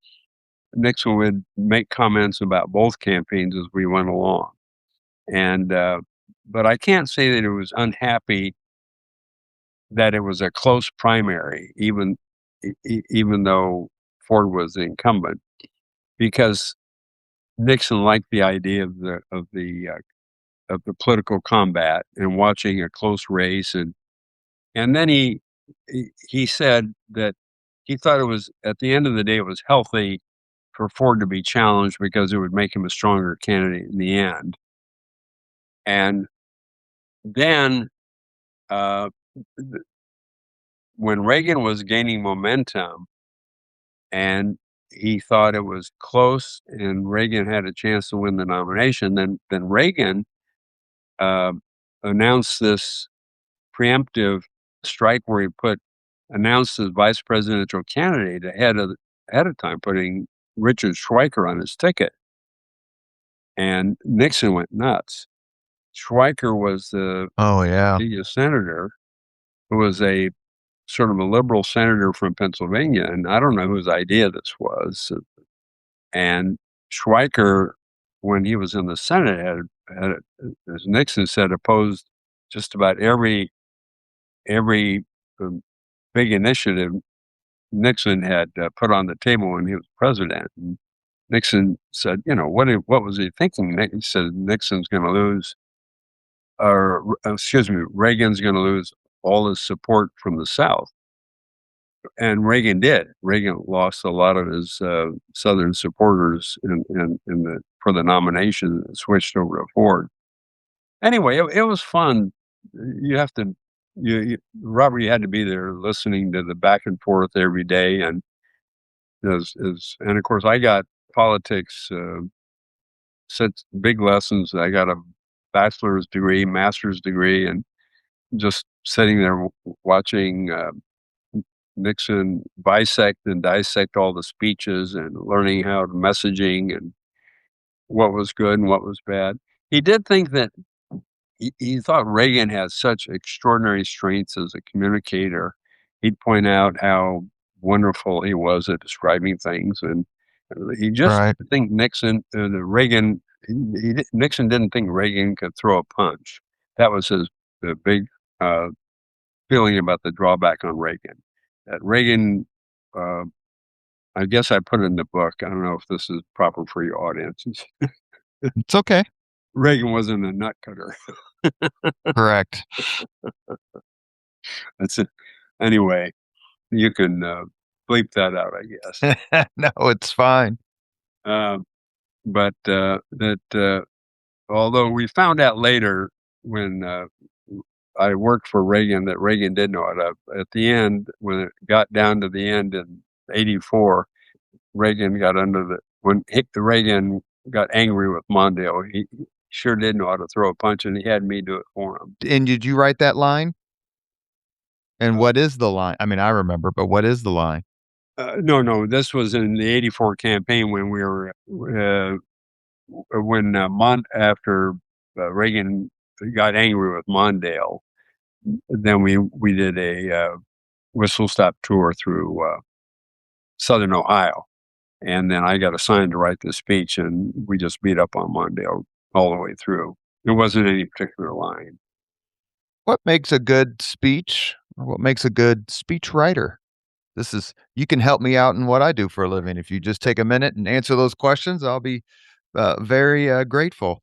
Nixon would make comments about both campaigns as we went along. And, but I can't say that he was unhappy that it was a close primary, even though Ford was the incumbent, because Nixon liked the idea of the political combat and watching a close race, and then he said that he thought it was, at the end of the day, it was healthy for Ford to be challenged because it would make him a stronger candidate in the end. And then uh, when Reagan was gaining momentum and he thought it was close and Reagan had a chance to win the nomination, then Reagan uh, announced this preemptive strike where he announced his vice presidential candidate ahead of time, putting Richard Schweiker on his ticket. And Nixon went nuts. Schweiker was the Oh, yeah. senator who was a sort of a liberal senator from Pennsylvania, and I don't know whose idea this was. And Schweiker, when he was in the Senate, had as Nixon said, opposed just about every big initiative Nixon had put on the table when he was president. And Nixon said, what was he thinking? He said Nixon's going to lose, or excuse me, Reagan's going to lose all his support from the South. And Reagan did. Reagan lost a lot of his Southern supporters for the nomination and switched over to Ford. Anyway, it was fun. You have to, Robert, you had to be there listening to the back and forth every day. And and of course, I got politics, such big lessons. I got a bachelor's degree, master's degree, and just sitting there watching Nixon bisect and dissect all the speeches and learning how to messaging and what was good and what was bad. He did think that he thought Reagan had such extraordinary strengths as a communicator. He'd point out how wonderful he was at describing things, and he just Right. think Nixon, Nixon didn't think Reagan could throw a punch. That was his the big uh, feeling about the drawback on Reagan. That Reagan, uh, I guess I put it in the book. I don't know if this is proper for your audiences. It's okay. Reagan wasn't a nut cutter. Correct. That's it. Anyway, you can bleep that out, I guess. No, it's fine. But although we found out later when I worked for Reagan that Reagan did know it. At the end, when it got down to the end in '84, Reagan Reagan got angry with Mondale. He sure did know how to throw a punch, and he had me do it for him. And did you write that line? And what is the line? I mean, I remember, but what is the line? No, this was in the '84 campaign when we were after Reagan got angry with Mondale. Then we did a whistle stop tour through Southern Ohio, and then I got assigned to write the speech, and we just beat up on Mondale all the way through. There wasn't any particular line. What makes a good speech? Or what makes a good speech writer? You can help me out in what I do for a living. If you just take a minute and answer those questions, I'll be very grateful.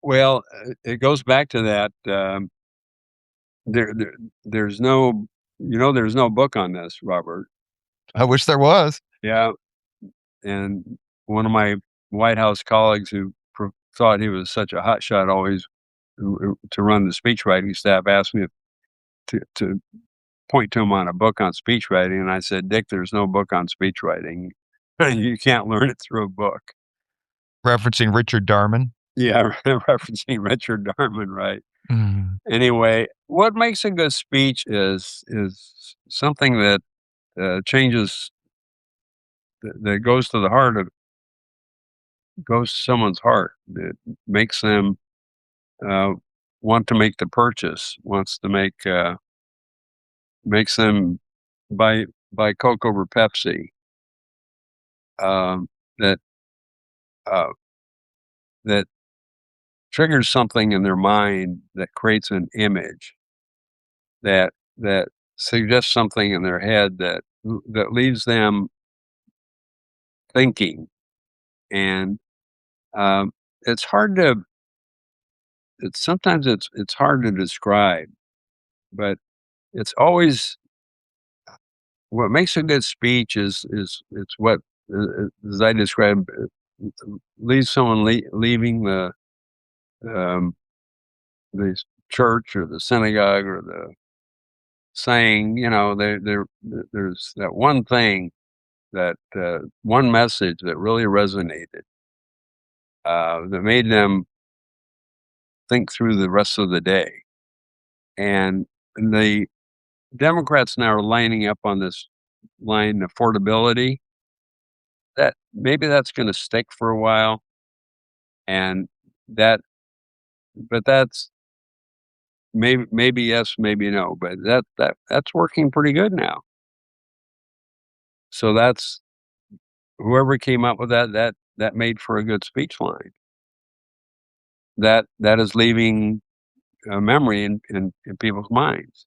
Well, it goes back to that. There, there's no, there's no book on this, Robert. I wish there was. Yeah, and one of my White House colleagues who thought he was such a hotshot always to run the speechwriting staff asked me to point to him on a book on speechwriting, and I said, Dick, there's no book on speechwriting. You can't learn it through a book. Referencing Richard Darman. Yeah, referencing Richard Darman, right? Mm. Anyway, what makes a good speech is something that changes, that goes to the heart of, goes to someone's heart. It makes them uh, want to make the purchase, wants to makes them buy Coke over Pepsi. That uh, that triggers something in their mind, that creates an image, that suggests something in their head, that leaves them thinking. And um, it's hard to it's sometimes it's hard to describe, but it's always what makes a good speech is it's what, as I describe, leaves someone leaving um, the church or the synagogue or the saying, there's that one thing, that one message that really resonated, that made them think through the rest of the day. And the Democrats now are lining up on this line, affordability. That maybe that's going to stick for a while, and that, but that's maybe yes, maybe no, but that's working pretty good now. So that's, whoever came up with that made for a good speech line. That is leaving a memory in people's minds.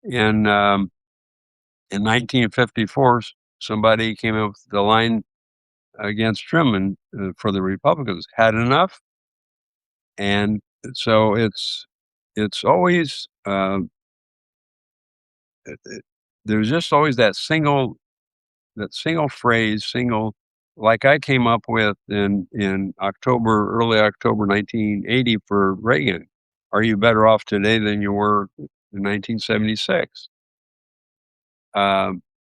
In 1954, somebody came up with the line against Truman, for the Republicans: "Had enough." And so it's always, there's just always that single phrase, like I came up with in early October 1980 for Reagan: "Are you better off today than you were in 1976?"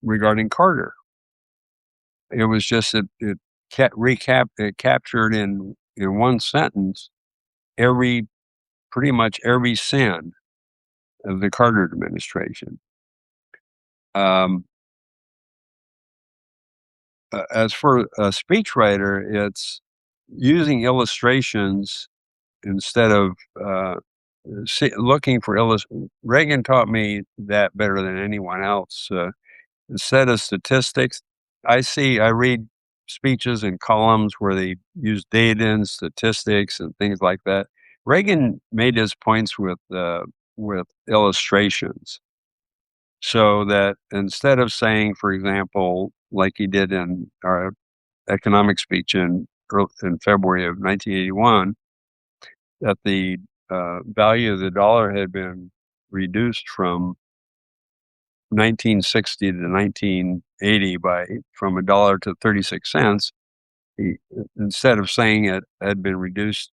Regarding Carter, it was just it captured in one sentence every pretty much every sin of the Carter administration. Um, as for a speechwriter, it's using illustrations instead of looking for Reagan taught me that better than anyone else. Instead of statistics, I read speeches and columns where they use data and statistics and things like that. Reagan made his points with illustrations, so that instead of saying, for example, like he did in our economic speech in February of 1981, that the value of the dollar had been reduced from 1960 to 1980 from a dollar to 36 cents. He, instead of saying it had been reduced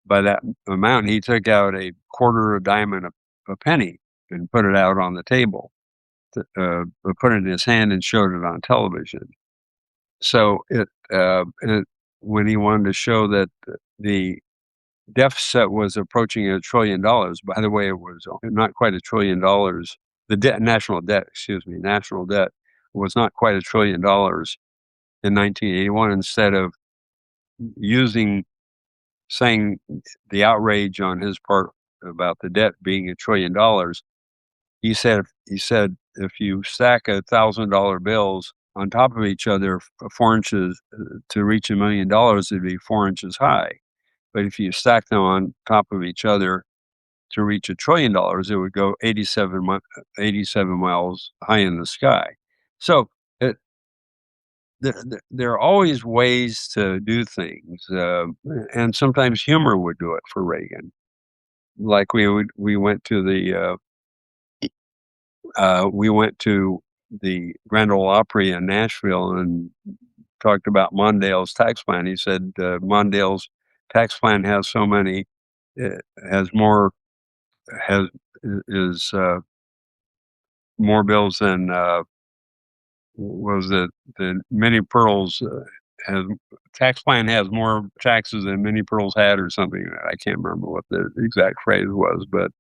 by that amount, he took out a quarter, a dime, and a penny and put it out on the table. Put it in his hand and showed it on television. So when he wanted to show that the deficit was approaching $1 trillion. By the way, it was not quite $1 trillion. The national debt was not quite $1 trillion in 1981. Instead of saying the outrage on his part about the debt being $1 trillion, he said if you stack $1,000 bills on top of each other 4 inches to reach $1 million, it'd be 4 inches high. But if you stack them on top of each other to reach $1 trillion, it would go 87 miles high in the sky. So there are always ways to do things, and sometimes humor would do it for Reagan. Like we went to the Grand Ole Opry in Nashville and talked about Mondale's tax plan. He said Mondale's tax plan has so many, has more has is more bills than was it the Minnie Pearl's has tax plan has more taxes than Minnie Pearl's had, or something. I can't remember what the exact phrase was, but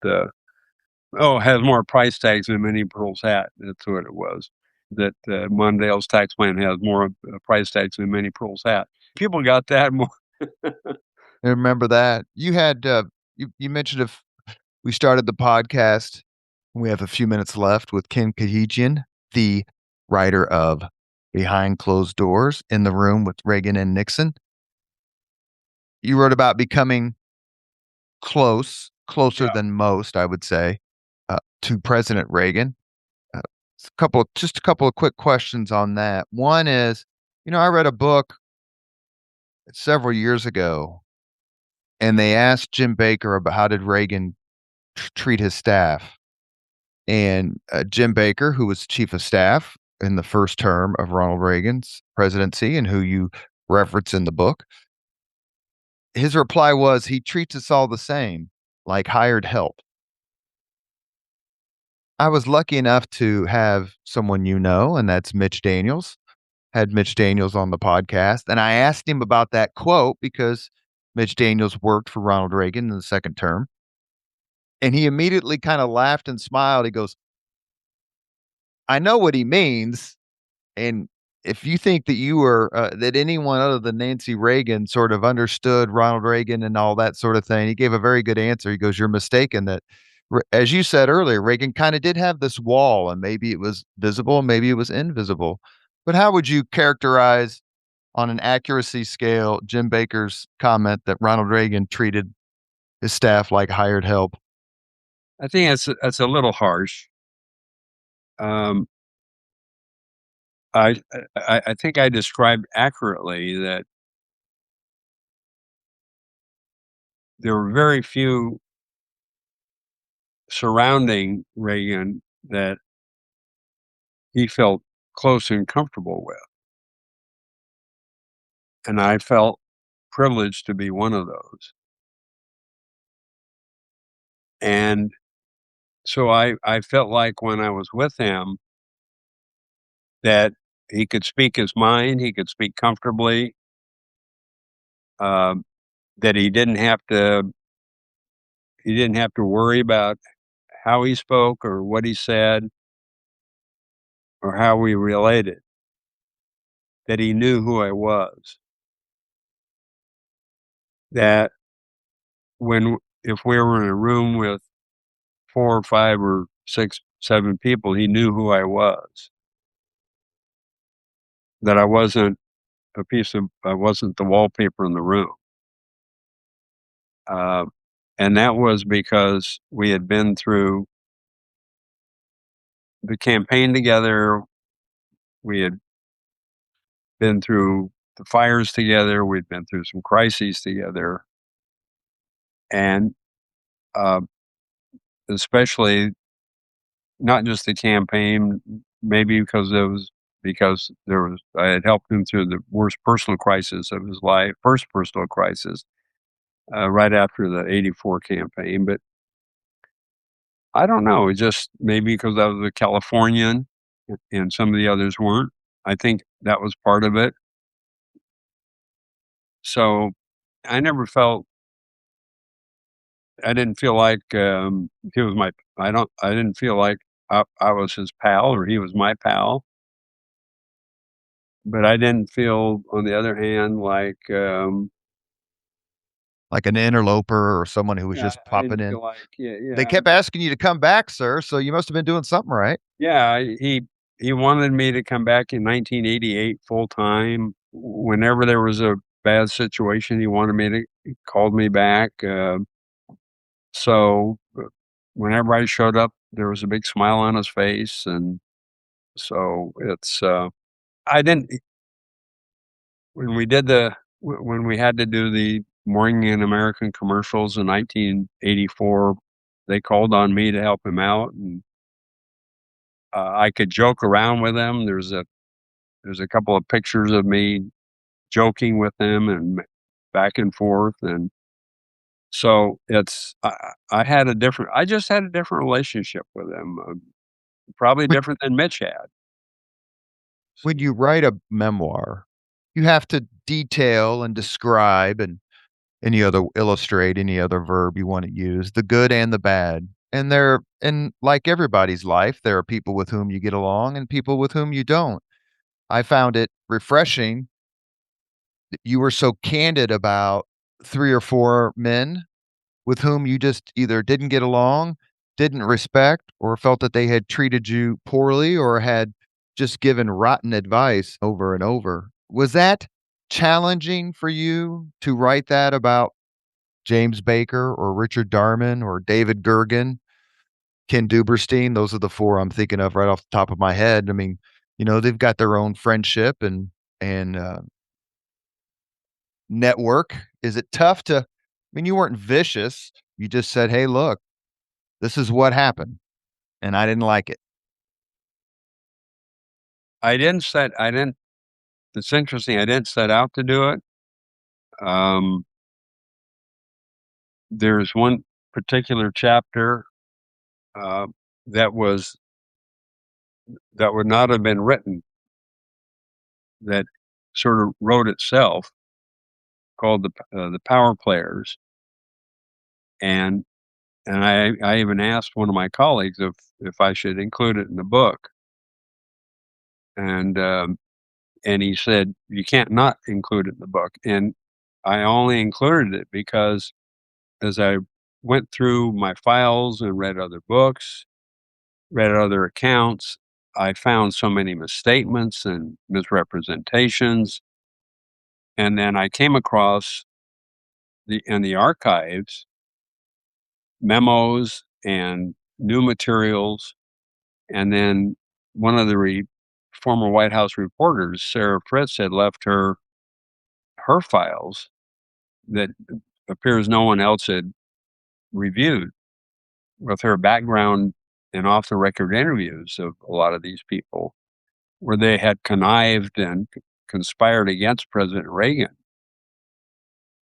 has more price tags than Minnie Pearl's hat. That's what it was. that Mondale's tax plan has more price tags than Minnie Pearl's hat. People got that more. I remember that. You had, you mentioned if we started the podcast, we have a few minutes left with Ken Khachigian, the writer of Behind Closed Doors, In the Room with Reagan and Nixon. You wrote about becoming closer Yeah. than most, I would say, to President Reagan. Just a couple of quick questions on that. One is, I read a book several years ago, and they asked Jim Baker about how did Reagan treat his staff. And Jim Baker, who was chief of staff in the first term of Ronald Reagan's presidency and who you reference in the book, his reply was he treats us all the same, like hired help. I was lucky enough to have someone and that's Mitch Daniels. Had Mitch Daniels on the podcast, and I asked him about that quote because Mitch Daniels worked for Ronald Reagan in the second term. And he immediately kind of laughed and smiled. He goes, I know what he means. And if you think that that anyone other than Nancy Reagan sort of understood Ronald Reagan and all that sort of thing, he gave a very good answer. He goes, you're mistaken that, as you said earlier, Reagan kind of did have this wall, and maybe it was visible, and maybe it was invisible. But how would you characterize on an accuracy scale Jim Baker's comment that Ronald Reagan treated his staff like hired help? I think that's a little harsh. Um, I think I described accurately that there were very few surrounding Reagan that he felt close and comfortable with, and I felt privileged to be one of those. And so I felt like when I was with him that he could speak his mind, he could speak comfortably, um, that he didn't have to worry about how he spoke or what he said or how we related, that he knew who I was. That when if we were in a room with 4 or 5 or 6, 7 people, he knew who I was. That I wasn't the wallpaper in the room. Uh, and that was because we had been through the campaign together. We had been through the fires together. We'd been through some crises together. And uh, especially not just the campaign, maybe because I had helped him through the worst personal crisis of his life, first personal crisis, right after the '84 campaign. But I don't know, it just maybe because I was a Californian and some of the others weren't. I think that was part of it. So I never felt I didn't feel like, he was my I didn't feel like I was his pal or he was my pal, but I didn't feel, on the other hand, Like an interloper or someone who was yeah, just I popping didn't in? feel like They kept asking you to come back, sir, so you must have been doing something right. yeah, he wanted me to come back in 1988 full time. Whenever there was a bad situation, he called me back, so, whenever I showed up, there was a big smile on his face, and so I didn't when we did when we had to do the Morning in American commercials in 1984, they called on me to help him out, and, I could joke around with them. There's a couple of pictures of me joking with him and back and forth, and so I just had a different relationship with him, probably When different than Mitch had. when you write a memoir, you have to detail and describe and illustrate any other verb you wanna use, the good and the bad. And like everybody's life, there are people with whom you get along and people with whom you don't. I found it refreshing that you were so candid about 3 or 4 men with whom you just either didn't get along, didn't respect, or felt that they had treated you poorly or had just given rotten advice over and over. Was that challenging for you to write that about James Baker or Richard Darman or David Gergen, Ken Duberstein? Those are the 4 I'm thinking of right off the top of my head. I mean, they've got their own friendship and network. Is it tough to, I mean, you weren't vicious. You just said, "Hey, look, this is what happened, and I didn't like it." I didn't it's interesting, I didn't set out to do it. Um, there's one particular chapter, uh, that was that would not have been written, that sort of wrote itself, called the Power Players, and I even asked one of my colleagues if I should include it in the book, and, and he said, "You can't not include it in the book," and I only included it because as I went through my files and read other books, read other accounts, I found so many misstatements and misrepresentations, and then I came across in the archives, memos and new materials, and then one of the former White House reporters, Sarah Fritz, had left her files that appears no one else had reviewed, with her background in off the record interviews of a lot of these people, where they had connived and conspired against President Reagan,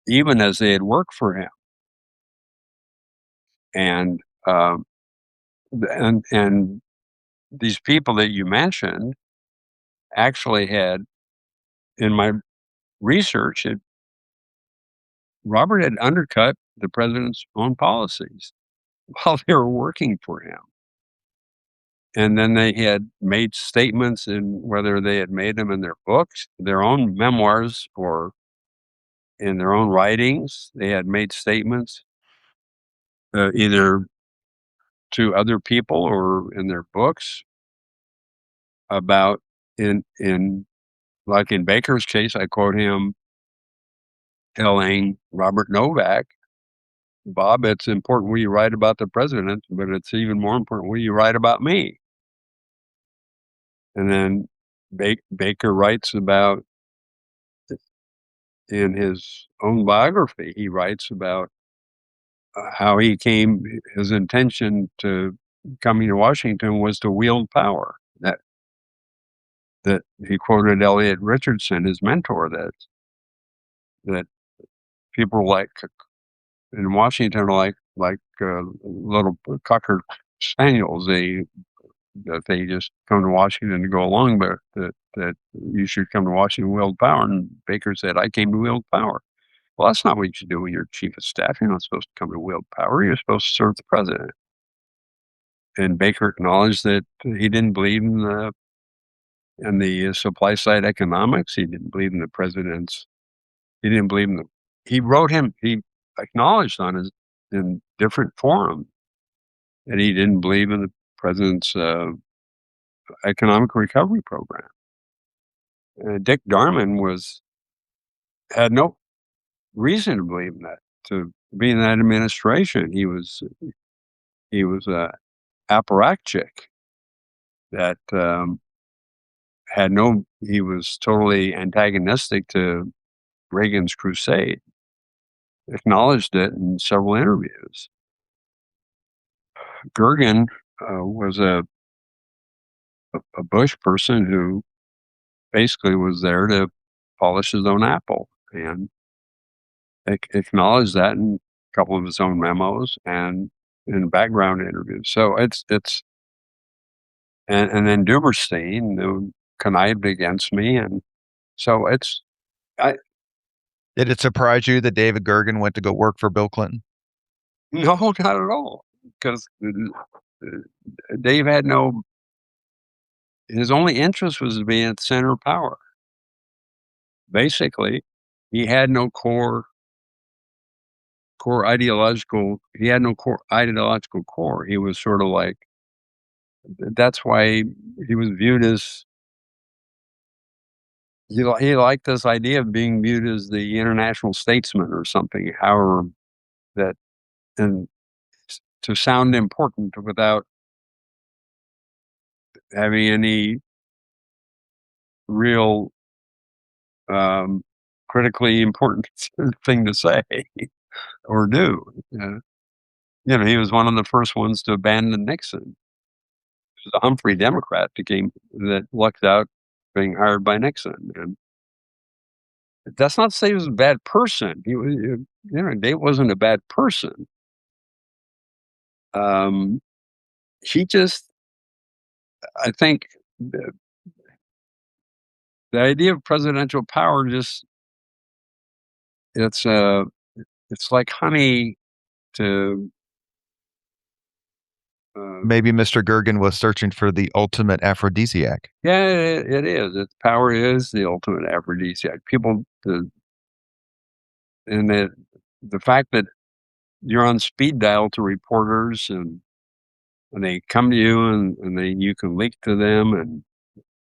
even as they had worked for him. And um, and these people that you mentioned actually had, in my research, Robert had undercut the president's own policies while they were working for him. And then they had made statements, in whether they had made them in their books, their own memoirs, or in their own writings, they had made statements, either to other people or in their books, about, in like in Baker's case, I quote him telling Robert Novak, "Bob, it's important what you write about the president, but it's even more important what you write about me." And then Baker writes about, in his own biography, he writes about how he came, his intention to coming to Washington was to wield power. That he quoted Elliot Richardson, his mentor, that people like in Washington are like little cocker spaniels. They just come to Washington to go along, but that you should come to Washington to wield power. And Baker said, "I came to wield power." Well, that's not what you should do when you're chief of staff. You're not supposed to come to wield power. You're supposed to serve the president. And Baker acknowledged that he didn't believe in the supply side economics. He didn't believe in the president's. He didn't believe in the. He wrote him. He acknowledged on his, in different forums, that he didn't believe in the president's economic recovery program. Dick Darman had no reason to believe in that. To be in that administration, he was a apparatchik that had no. He was totally antagonistic to Reagan's crusade. Acknowledged it in several interviews. Gergen was a Bush person who basically was there to polish his own apple, and acknowledged that in a couple of his own memos and in background interviews. So it's and then Duberstein, who connived against me, and so it's I Did it surprise you that David Gergen went to go work for Bill Clinton? no, not at all. because Dave had no. His only interest was to be at the center of power. Basically, he had no core ideological. He had no core ideological core. He was sort of like. That's why he was viewed as. He liked this idea of being viewed as the international statesman or something. However, that and to sound important without having any real critically important thing to say or do. He was one of the first ones to abandon Nixon. It was a Humphrey Democrat that lucked out being hired by Nixon. And that's not to say he was a bad person. Dave wasn't a bad person. He just, I think, the idea of presidential power it's like honey to. Maybe Mr. Gergen was searching for the ultimate aphrodisiac. Yeah, it is. Power is the ultimate aphrodisiac. And the fact that you're on speed dial to reporters and they come to you and you can leak to them and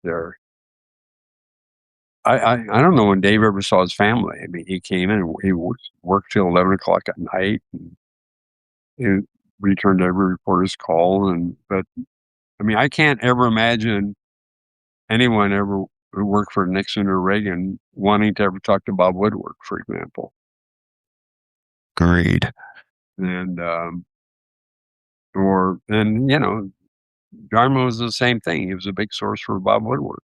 they're. I don't know when Dave ever saw his family. I mean, he came in and he worked till 11 o'clock at night and he returned every reporter's call. But I mean, I can't ever imagine anyone ever who worked for Nixon or Reagan wanting to ever talk to Bob Woodward, for example. Agreed. And Dharma was the same thing. He was a big source for Bob Woodward.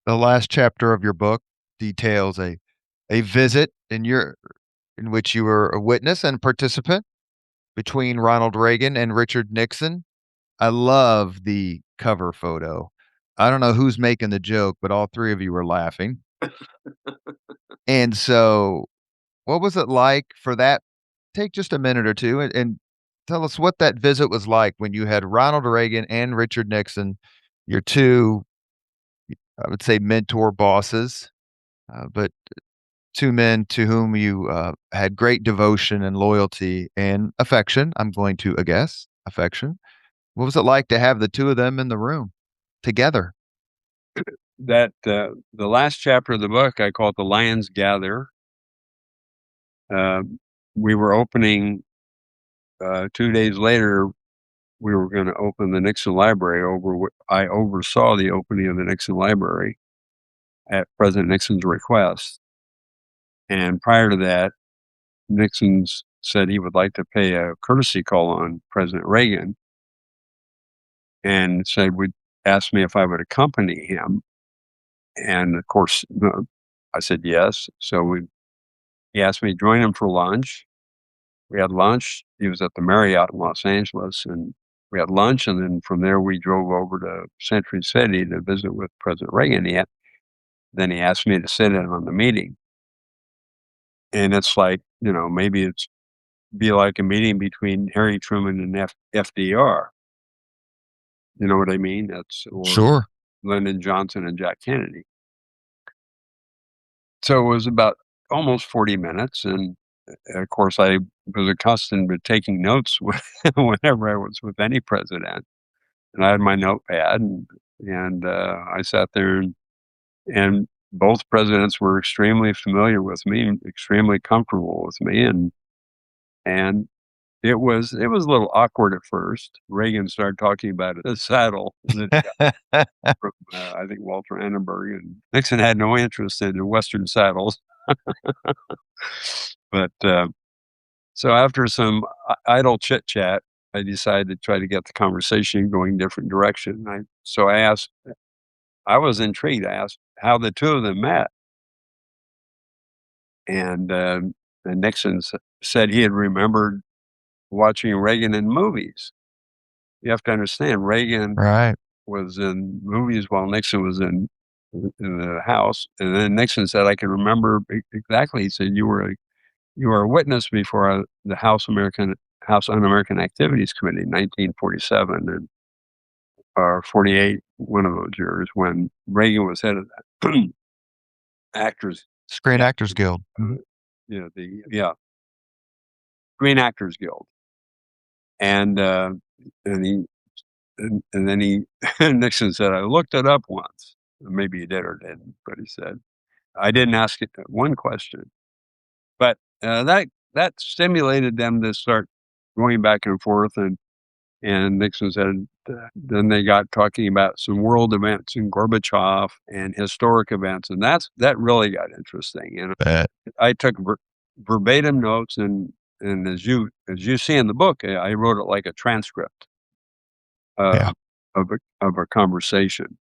The last chapter of your book details a visit in which you were a witness and participant between Ronald Reagan and Richard Nixon. I love the cover photo. I don't know who's making the joke, but all three of you were laughing. And so, what was it like for that? Take just a minute or two and tell us what that visit was like when you had Ronald Reagan and Richard Nixon, your two, I would say, mentor bosses, but two men to whom you had great devotion and loyalty and affection. I'm going to guess affection. What was it like to have the two of them in the room together? That the last chapter of the book, I call it "The Lions Gather." We were opening 2 days later. We were going to open the Nixon Library. I oversaw the opening of the Nixon Library at President Nixon's request. And prior to that, Nixon said he would like to pay a courtesy call on President Reagan, and would ask me if I would accompany him. And of course, I said yes. So he asked me to join him for lunch. We had lunch. He was at the Marriott in Los Angeles, and we had lunch. And then from there, we drove over to Century City to visit with President Reagan. Then he asked me to sit in on the meeting. And it's like, maybe it's be like a meeting between Harry Truman and FDR. You know what I mean? Or Sure. Lyndon Johnson and Jack Kennedy. So it was about almost 40 minutes. And of course, I was accustomed to taking notes whenever I was with any president. And I had my notepad and I sat there and both presidents were extremely familiar with me and extremely comfortable with me. And it was a little awkward at first. Reagan started talking about the saddle from, I think, Walter Annenberg, and Nixon had no interest in the Western saddles. But so after some idle chit chat, I decided to try to get the conversation going a different direction. I was intrigued. I asked how the two of them met. And Nixon said he had remembered watching Reagan in movies. You have to understand, Reagan was in movies while Nixon was in the House. And then Nixon said, I can remember exactly. He said, you were a witness before the House House Un-American Activities Committee in 1947 and or 48, one of those years when Reagan was head of that actors. Screen Actors Guild. The Screen Actors Guild, and he and then he Nixon said, "I looked it up once. Maybe he did or didn't, but he said I didn't ask it one question." But that stimulated them to start going back and forth, and Nixon said, then they got talking about some world events and Gorbachev and historic events, and that really got interesting. And I took verbatim notes, and as you see in the book, I wrote it like a transcript Yeah. of a conversation,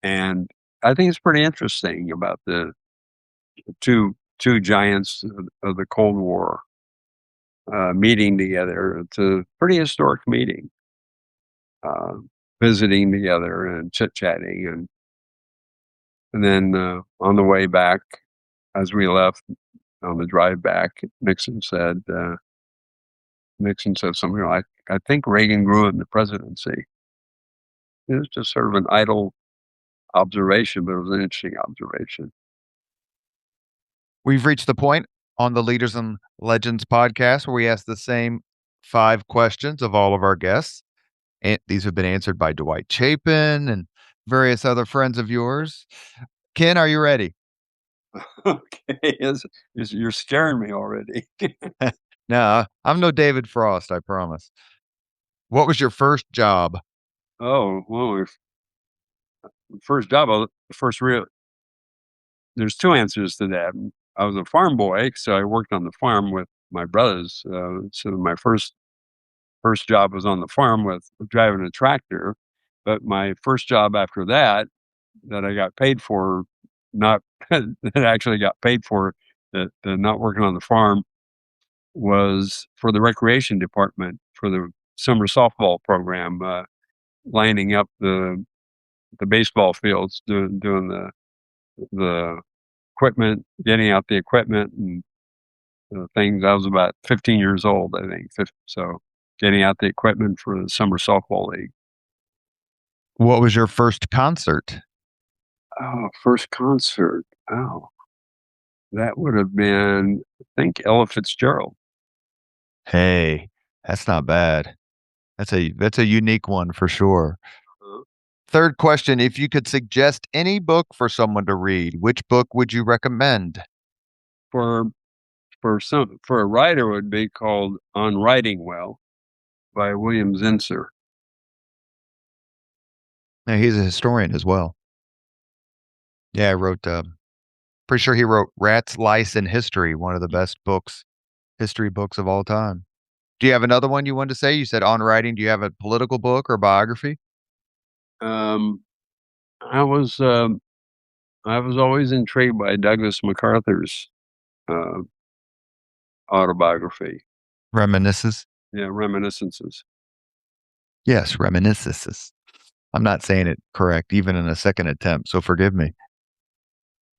and I think it's pretty interesting about the two giants of the Cold War meeting together. It's a pretty historic meeting, visiting together and chit-chatting. And then on the way back, as we left on the drive back, Nixon said something like, "I think Reagan grew in the presidency." It was just sort of an idle observation, but it was an interesting observation. We've reached the point on the Leaders and Legends podcast where we ask the same 5 questions of all of our guests. And these have been answered by Dwight Chapin and various other friends of yours. Ken, are you ready? Okay, you're scaring me already. No, I'm no David Frost, I promise. What was your first job? Oh, well, first job, first real. There's 2 answers to that. I was a farm boy, so I worked on the farm with my brothers. So my first job was on the farm with driving a tractor. But my first job after that I got paid for, not that actually got paid for, that not working on the farm, was for the recreation department for the summer softball program, lining up the baseball fields, doing the equipment, getting out the equipment and the things. I was about 15 years old, I think. So getting out the equipment for the summer softball league. What was your first concert? Oh, first concert. Oh, that would have been, I think, Ella Fitzgerald. Hey, that's not bad. That's a unique one for sure. Third question, if you could suggest any book for someone to read, which book would you recommend? For a writer, it would be called On Writing Well by William Zinsser. Now, he's a historian as well. Yeah, I wrote pretty sure he wrote Rats, Lice, and History, one of the best history books of all time. Do you have another one you wanted to say? You said on writing. Do you have a political book or biography? Um, I was always intrigued by Douglas MacArthur's uh, autobiography. Reminiscences? Yeah, Reminiscences. Yes, reminiscences. I'm not saying it correct, even in a second attempt, so forgive me.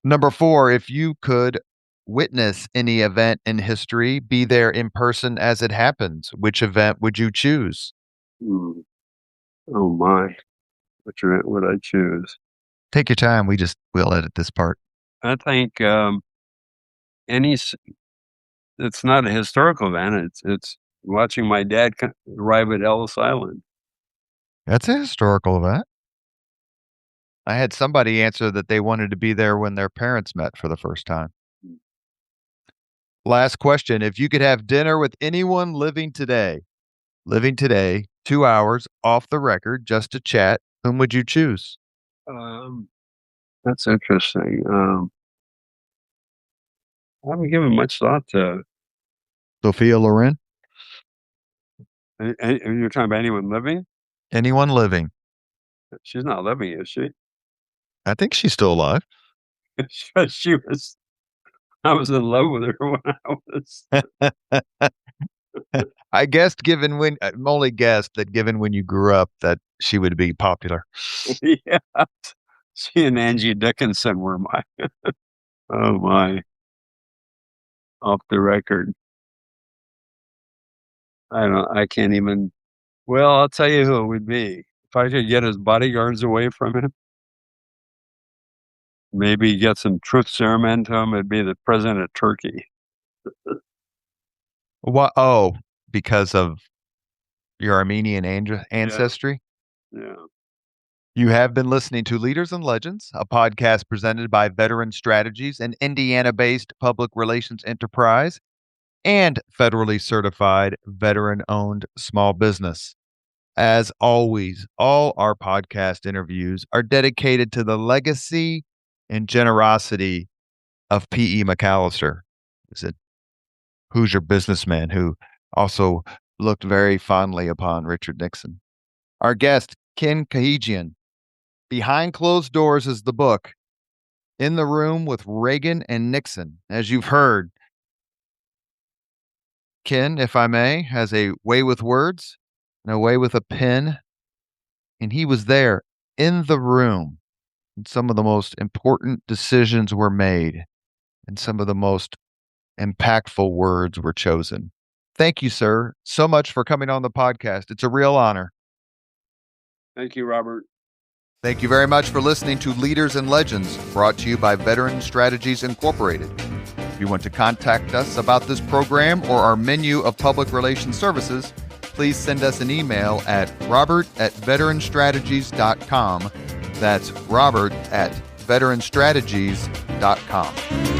Number 4, if you could witness any event in history, be there in person as it happens, which event would you choose? Hmm. Oh my, which event would I choose? Take your time. We'll edit this part. I think any. It's not a historical event. It's watching my dad arrive at Ellis Island. That's a historical event. I had somebody answer that they wanted to be there when their parents met for the first time. Last question. If you could have dinner with anyone living today, 2 hours off the record just to chat, whom would you choose? That's interesting. I haven't given much thought to. Sophia Loren? You're talking about anyone living? Anyone living? She's not living, is she? I think she's still alive. She was. I was in love with her when I was. I guessed only guessed that given when you grew up that she would be popular. Yeah, she and Angie Dickinson were my. Oh my, off the record. I can't even. Well, I'll tell you who it would be. If I could get his bodyguards away from him, maybe get some truth serum into him, it'd be the president of Turkey. What? Oh, because of your Armenian ancestry? Yeah. You have been listening to Leaders and Legends, a podcast presented by Veteran Strategies, an Indiana-based public relations enterprise and federally certified veteran-owned small business. As always, all our podcast interviews are dedicated to the legacy and generosity of P.E. McAllister. He's a Hoosier businessman who also looked very fondly upon Richard Nixon. Our guest, Ken Khachigian. Behind Closed Doors is the book. In the Room with Reagan and Nixon. As you've heard, Ken, if I may, has a way with words and a way with a pen. And he was there in the room. And some of the most important decisions were made, and some of the most impactful words were chosen. Thank you, sir, so much for coming on the podcast. It's a real honor. Thank you, Robert. Thank you very much for listening to Leaders and Legends, brought to you by Veteran Strategies Incorporated. If you want to contact us about this program or our menu of public relations services, please send us an email at robert@veteranstrategies.com. That's robert@veteranstrategies.com.